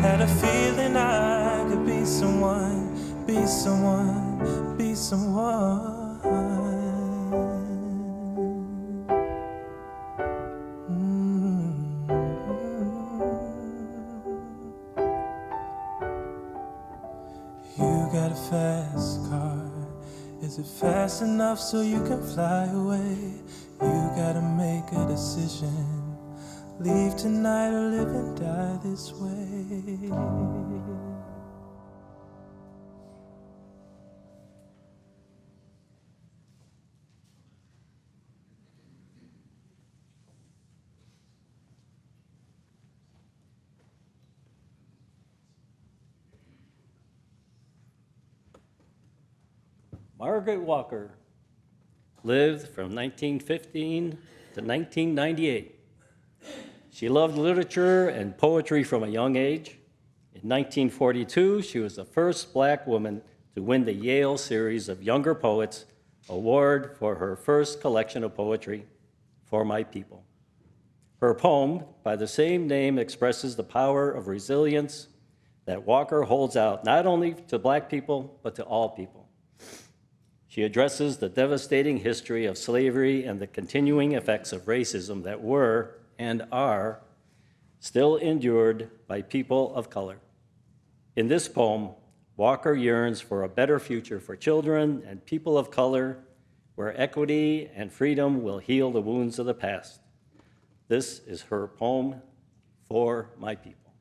had a feeling I could be someone, be someone, be someone. Got a fast car, is it fast enough so you can fly away? You gotta make a decision, leave tonight or live and die this way. Margaret Walker lived from 1915 to 1998. She loved literature and poetry from a young age. In 1942, she was the first Black woman to win the Yale Series of Younger Poets Award for her first collection of poetry, For My People. Her poem, by the same name, expresses the power of resilience that Walker holds out not only to Black people, but to all people. She addresses the devastating history of slavery and the continuing effects of racism that were and are still endured by people of color. In this poem, Walker yearns for a better future for children and people of color where equity and freedom will heal the wounds of the past. This is her poem, For My People.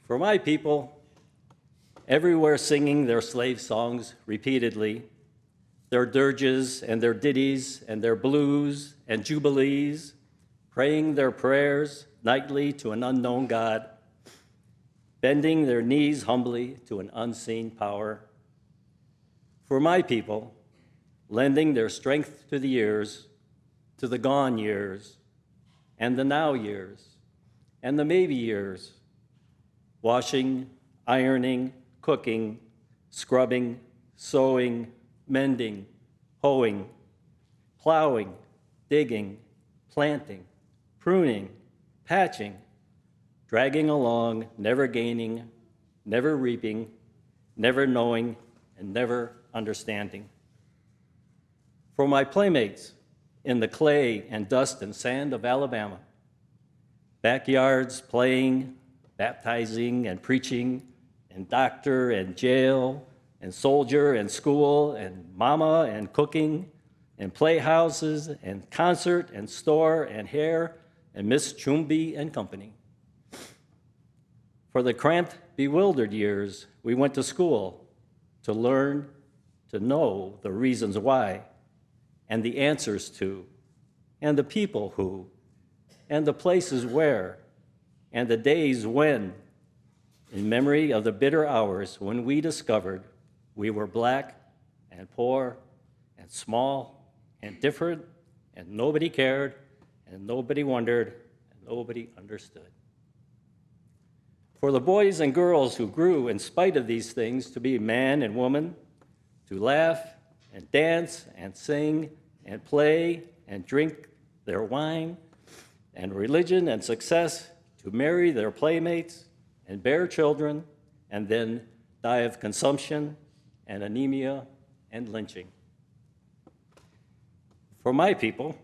For my people, everywhere singing their slave songs repeatedly, their dirges and their ditties and their blues and jubilees, praying their prayers nightly to an unknown God, bending their knees humbly to an unseen power. For my people, lending their strength to the years, to the gone years, and the now years, and the maybe years, washing, ironing, cooking, scrubbing, sewing, mending, hoeing, plowing, digging, planting, pruning, patching, dragging along, never gaining, never reaping, never knowing, and never understanding. For my playmates in the clay and dust and sand of Alabama, backyards playing, baptizing and preaching, and doctor and jail, and soldier and school, and mama and cooking, and playhouses, and concert and store and hair, and Miss Chumbi and company. For the cramped, bewildered years, we went to school to learn, to know the reasons why, and the answers to, and the people who, and the places where, and the days when, in memory of the bitter hours when we discovered we were black and poor and small and different, and nobody cared, and nobody wondered, and nobody understood. For the boys and girls who grew in spite of these things to be man and woman, to laugh and dance and sing and play and drink their wine, and religion and success, to marry their playmates and bear children, and then die of consumption and anemia and lynching. For my people,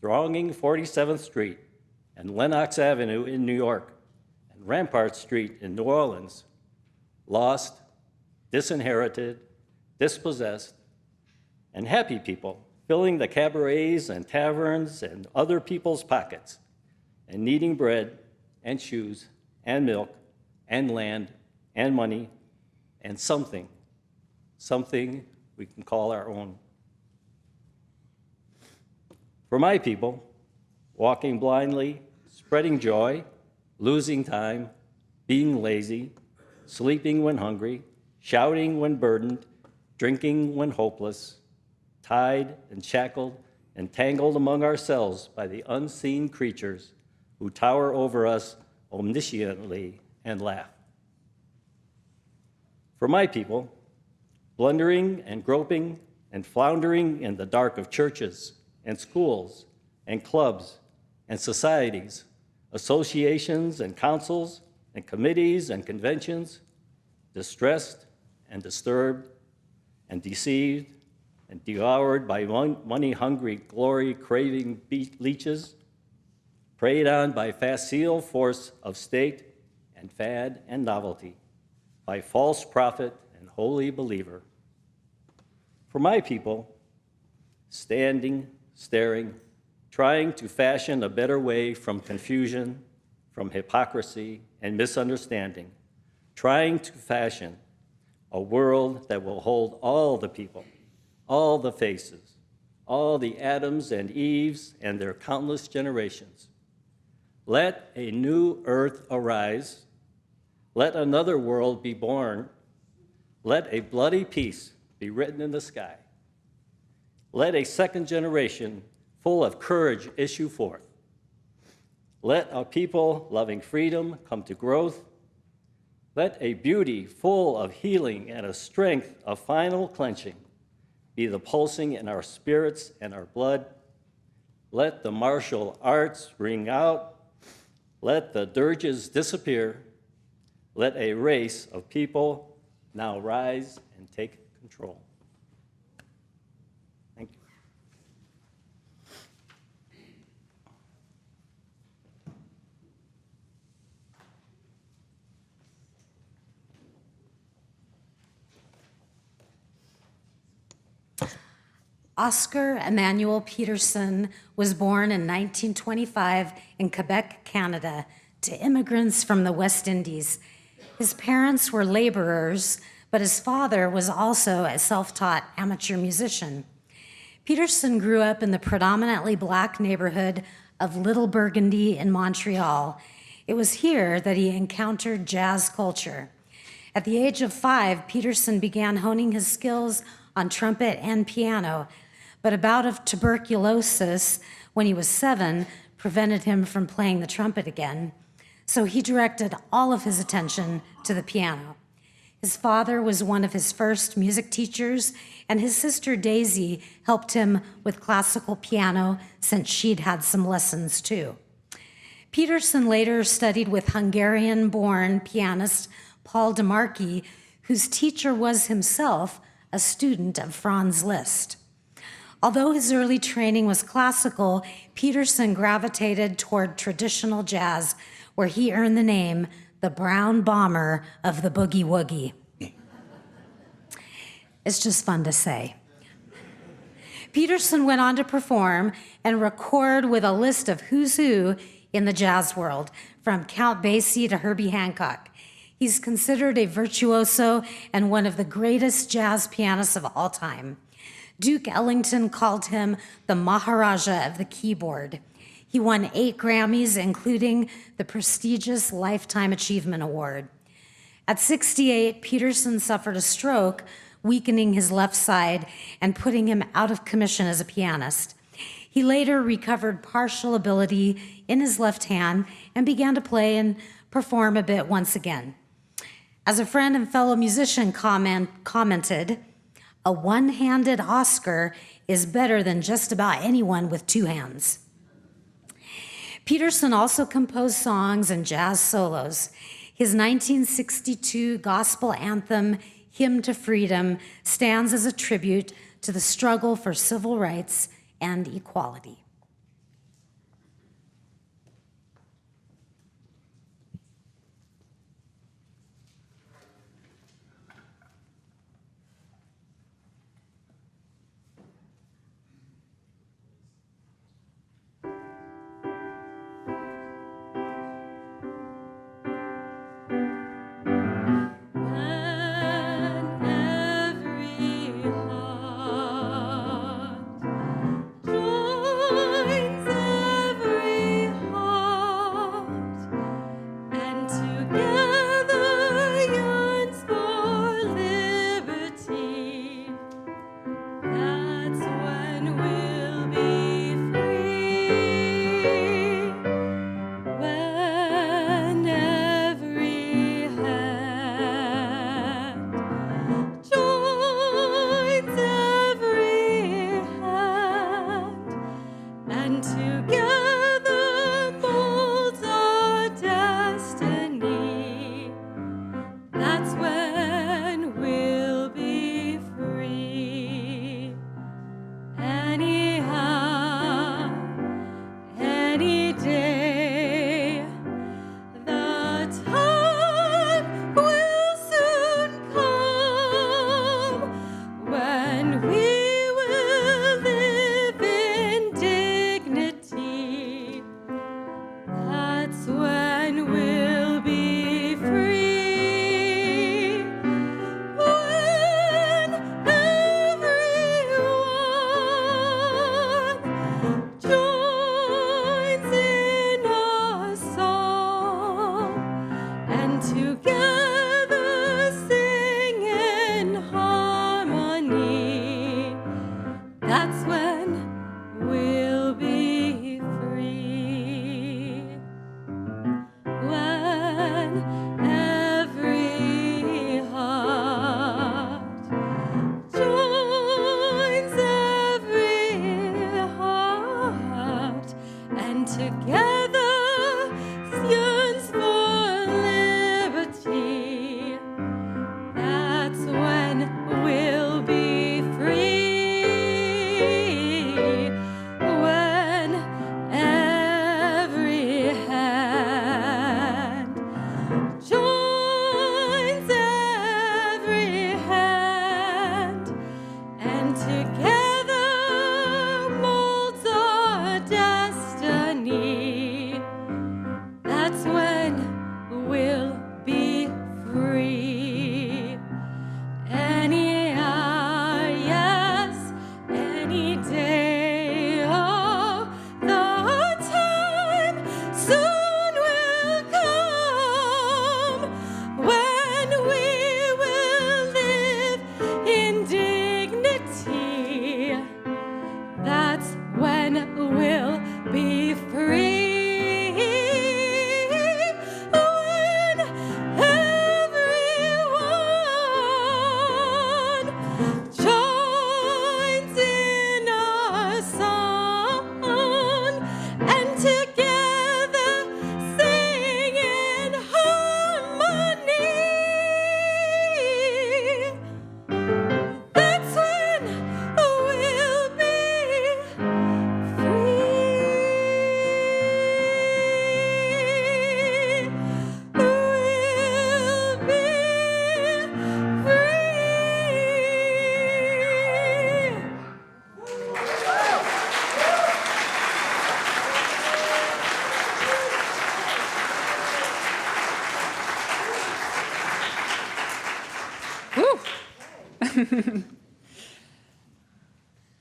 thronging 47th Street and Lenox Avenue in New York, and Rampart Street in New Orleans, lost, disinherited, dispossessed, and happy people filling the cabarets and taverns and other people's pockets, and needing bread and shoes and milk and land and money and something we can call our own. For my people, walking blindly, spreading joy, losing time, being lazy, sleeping when hungry, shouting when burdened, drinking when hopeless, tied and shackled and tangled among ourselves by the unseen creatures who tower over us omnisciently and laugh. For my people, blundering and groping and floundering in the dark of churches and schools and clubs and societies, associations and councils and committees and conventions, distressed and disturbed and deceived and devoured by money-hungry, glory-craving leeches, preyed on by facile force of state and fad and novelty, by false prophet and holy believer. For my people, standing, staring, trying to fashion a better way from confusion, from hypocrisy and misunderstanding, trying to fashion a world that will hold all the people, all the faces, all the Adams and Eves and their countless generations. Let a new earth arise. Let another world be born. Let a bloody peace be written in the sky. Let a second generation full of courage issue forth. Let a people loving freedom come to growth. Let a beauty full of healing and a strength of final clenching be the pulsing in our spirits and our blood. Let the martial arts ring out. Let the dirges disappear. Let a race of people Now rise and take control. Thank you. Oscar Emmanuel Peterson was born in 1925 in Quebec, Canada, to immigrants from the West Indies. His parents were laborers, but his father was also a self-taught amateur musician. Peterson grew up in the predominantly Black neighborhood of Little Burgundy in Montreal. It was here that he encountered jazz culture. At the age of 5, Peterson began honing his skills on trumpet and piano, but a bout of tuberculosis when he was 7 prevented him from playing the trumpet again. So he directed all of his attention to the piano. His father was one of his first music teachers, and his sister Daisy helped him with classical piano since she'd had some lessons too. Peterson later studied with Hungarian-born pianist Paul DeMarchi, whose teacher was himself a student of Franz Liszt. Although his early training was classical, Peterson gravitated toward traditional jazz, where he earned the name the Brown Bomber of the Boogie Woogie. It's just fun to say. Peterson went on to perform and record with a list of who's who in the jazz world, from Count Basie to Herbie Hancock. He's considered a virtuoso and one of the greatest jazz pianists of all time. Duke Ellington called him the Maharaja of the keyboard. He won 8 Grammys, including the prestigious Lifetime Achievement Award. At 68, Peterson suffered a stroke, weakening his left side and putting him out of commission as a pianist. He later recovered partial ability in his left hand and began to play and perform a bit once again. As a friend and fellow musician commented, a one-handed Oscar is better than just about anyone with 2 hands. Peterson also composed songs and jazz solos. His 1962 gospel anthem, Hymn to Freedom, stands as a tribute to the struggle for civil rights and equality. That's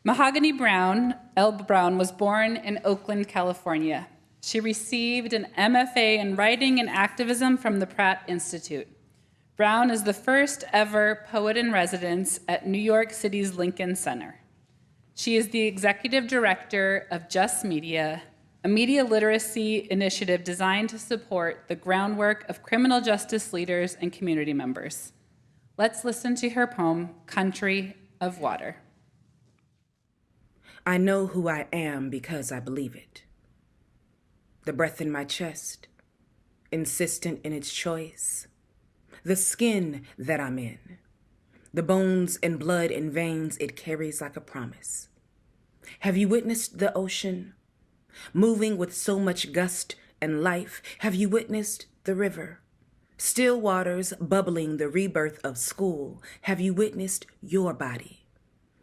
Mahogany Brown, Elb Brown, was born in Oakland, California. She received an MFA in Writing and Activism from the Pratt Institute. Brown is the first ever poet in residence at New York City's Lincoln Center. She is the executive director of Just Media, a media literacy initiative designed to support the groundwork of criminal justice leaders and community members. Let's listen to her poem, Country of Water. I know who I am because I believe it. The breath in my chest, insistent in its choice. The skin that I'm in, the bones and blood and veins it carries like a promise. Have you witnessed the ocean moving with so much gust and life? Have you witnessed the river, still waters bubbling the rebirth of school? Have you witnessed your body,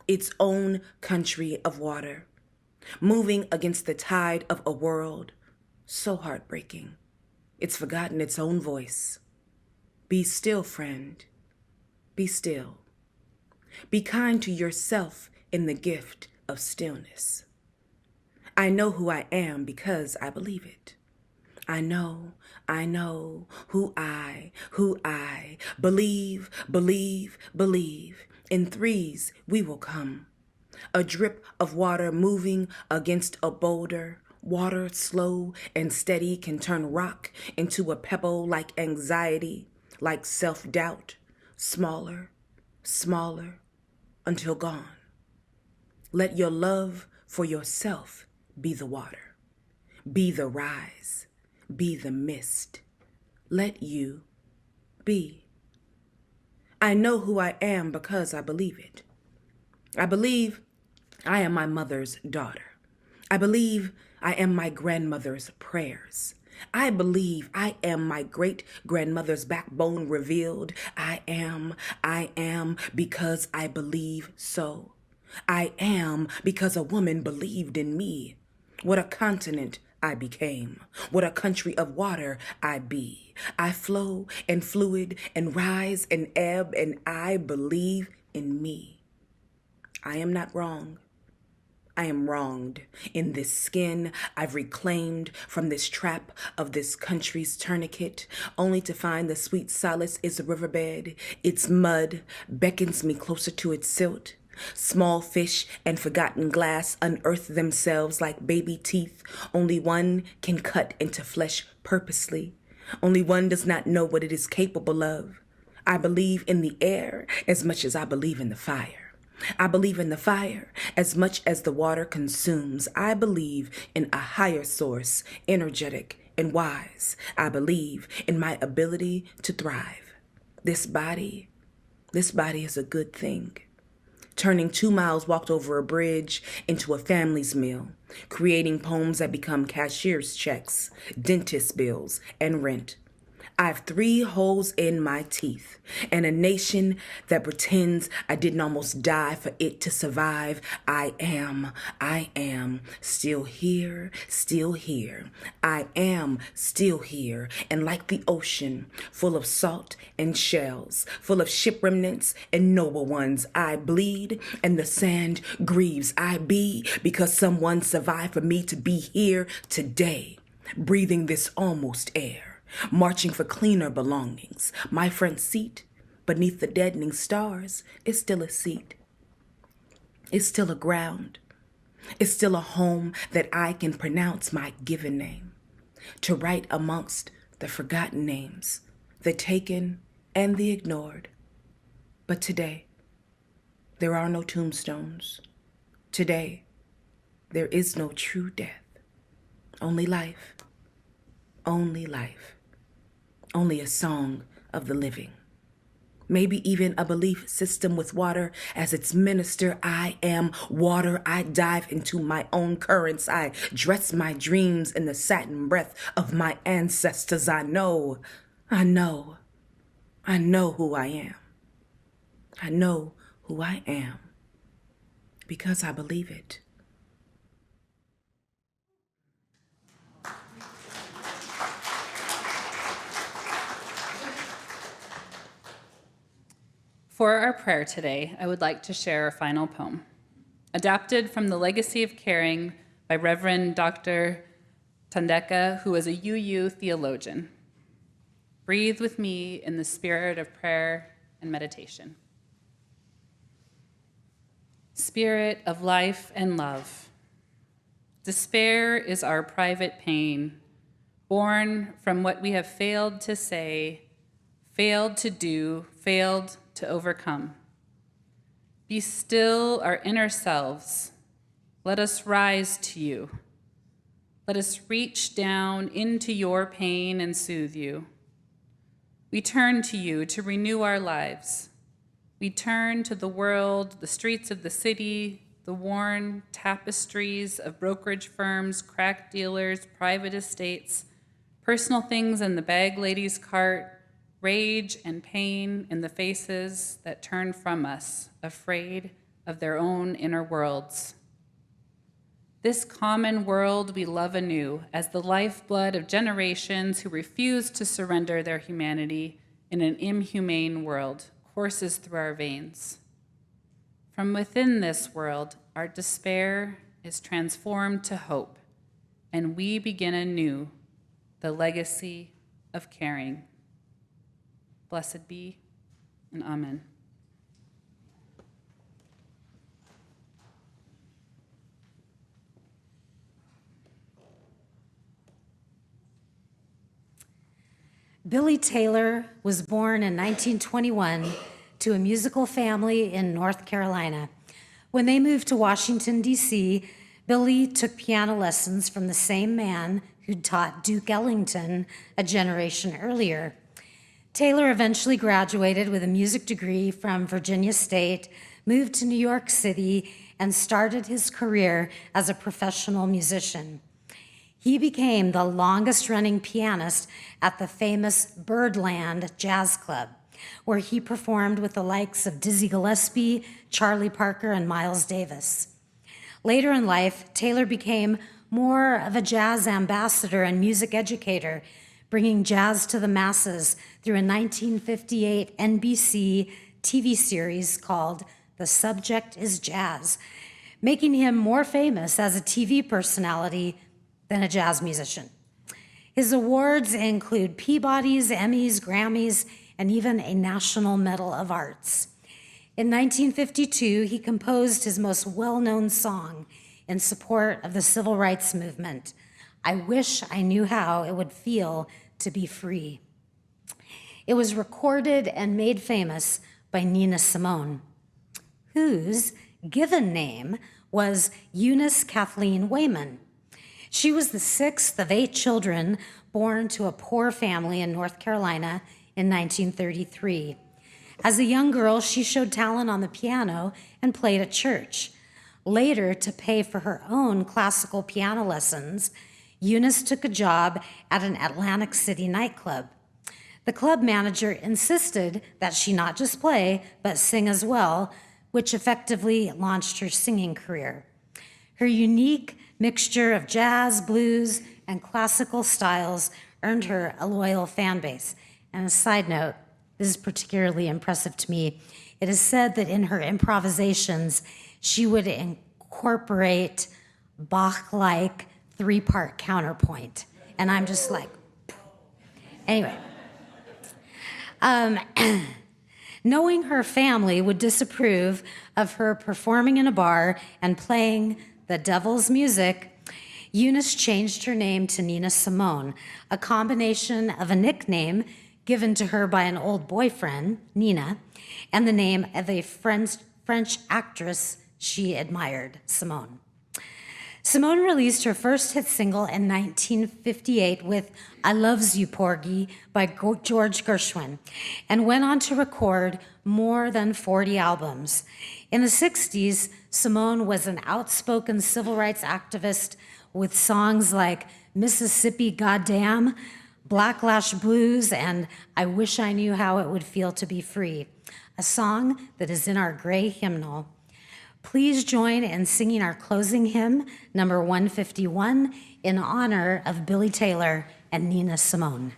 its own country of water, moving against the tide of a world so heartbreaking, it's forgotten its own voice? Be still, friend. Be still. Be kind to yourself in the gift of stillness. I know who I am because I believe it. I know who I believe. In threes we will come. A drip of water moving against a boulder. Water slow and steady can turn rock into a pebble like anxiety. Like self-doubt, smaller, until gone. Let your love for yourself be the water, be the rise, be the mist. Let you be. I know who I am because I believe it. I believe I am my mother's daughter. I believe I am my grandmother's prayers. I believe I am my great-grandmother's backbone revealed. I am because I believe so. I am because a woman believed in me. What a continent I became. What a country of water I be. I flow and fluid and rise and ebb, and I believe in me. I am not wrong. I am wronged. In this skin I've reclaimed from this trap of this country's tourniquet, only to find the sweet solace is a riverbed. Its mud beckons me closer to its silt. Small fish and forgotten glass unearth themselves like baby teeth. Only one can cut into flesh purposely. Only one does not know what it is capable of. I believe in the air as much as I believe in the fire. I believe in the fire as much as the water consumes. I believe in a higher source, energetic and wise. I believe in my ability to thrive. This body is a good thing. Turning 2 miles walked over a bridge into a family's meal, creating poems that become cashier's checks, dentist bills, and rent. I've 3 holes in my teeth, and a nation that pretends I didn't almost die for it to survive. I am still here. I am still here, and like the ocean, full of salt and shells, full of ship remnants and noble ones, I bleed, and the sand grieves. I be because someone survived for me to be here today, breathing this almost air. Marching for cleaner belongings. My front seat, beneath the deadening stars, is still a seat. It's still a ground. It's still a home that I can pronounce my given name. To write amongst the forgotten names, the taken and the ignored. But today, there are no tombstones. Today, there is no true death. Only life. Only life. Only a song of the living. Maybe even a belief system with water as its minister. I am water. I dive into my own currents. I dress my dreams in the satin breath of my ancestors. I know who I am. I know who I am because I believe it. For our prayer today, I would like to share a final poem, adapted from The Legacy of Caring by Reverend Dr. Tandeka, who is a UU theologian. Breathe with me in the spirit of prayer and meditation. Spirit of life and love, despair is our private pain, born from what we have failed to say, failed to do, failed to overcome. Be still our inner selves. Let us rise to you. Let us reach down into your pain and soothe you. We turn to you to renew our lives. We turn to the world, the streets of the city, the worn tapestries of brokerage firms, crack dealers, private estates, personal things in the bag lady's cart, rage and pain in the faces that turn from us, afraid of their own inner worlds. This common world we love anew as the lifeblood of generations who refuse to surrender their humanity in an inhumane world courses through our veins. From within this world, our despair is transformed to hope, and we begin anew the legacy of caring. Blessed be, and amen. Billy Taylor was born in 1921 to a musical family in North Carolina. When they moved to Washington, D.C., Billy took piano lessons from the same man who'd taught Duke Ellington a generation earlier. Taylor eventually graduated with a music degree from Virginia State, moved to New York City, and started his career as a professional musician. He became the longest-running pianist at the famous Birdland Jazz Club, where he performed with the likes of Dizzy Gillespie, Charlie Parker, and Miles Davis. Later in life, Taylor became more of a jazz ambassador and music educator, bringing jazz to the masses through a 1958 NBC TV series called The Subject is Jazz, making him more famous as a TV personality than a jazz musician. His awards include Peabodys, Emmys, Grammys, and even a National Medal of Arts. In 1952, he composed his most well-known song in support of the civil rights movement, I Wish I Knew How It Would Feel to Be Free. It was recorded and made famous by Nina Simone, whose given name was Eunice Kathleen Wayman. She was the sixth of 8 children born to a poor family in North Carolina in 1933. As a young girl, she showed talent on the piano and played at church. Later, to pay for her own classical piano lessons, Eunice took a job at an Atlantic City nightclub. The club manager insisted that she not just play, but sing as well, which effectively launched her singing career. Her unique mixture of jazz, blues, and classical styles earned her a loyal fan base. And a side note, this is particularly impressive to me. It is said that in her improvisations, she would incorporate Bach-like 3-part counterpoint. And I'm just like, anyway. Knowing her family would disapprove of her performing in a bar and playing the devil's music, Eunice changed her name to Nina Simone, a combination of a nickname given to her by an old boyfriend, Nina, and the name of a French actress she admired, Simone. Simone released her first hit single in 1958 with I Loves You, Porgy by George Gershwin, and went on to record more than 40 albums. In the 60s, Simone was an outspoken civil rights activist with songs like Mississippi Goddamn, Blacklash Blues, and I Wish I Knew How It Would Feel to Be Free, a song that is in our gray hymnal. Please join in singing our closing hymn, number 151, in honor of Billy Taylor and Nina Simone.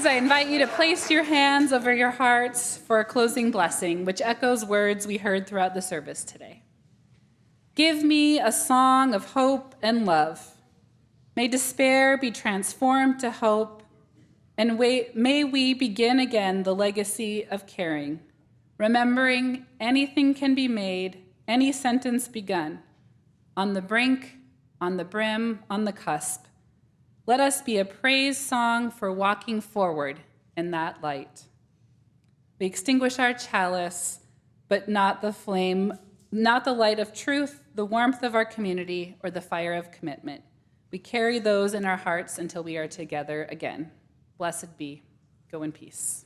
Colleagues, I invite you to place your hands over your hearts for a closing blessing, which echoes words we heard throughout the service today. Give me a song of hope and love. May despair be transformed to hope, and may we begin again the legacy of caring, remembering anything can be made, any sentence begun, on the brink, on the brim, on the cusp. Let us be a praise song for walking forward in that light. We extinguish our chalice, but not the flame, not the light of truth, the warmth of our community, or the fire of commitment. We carry those in our hearts until we are together again. Blessed be. Go in peace.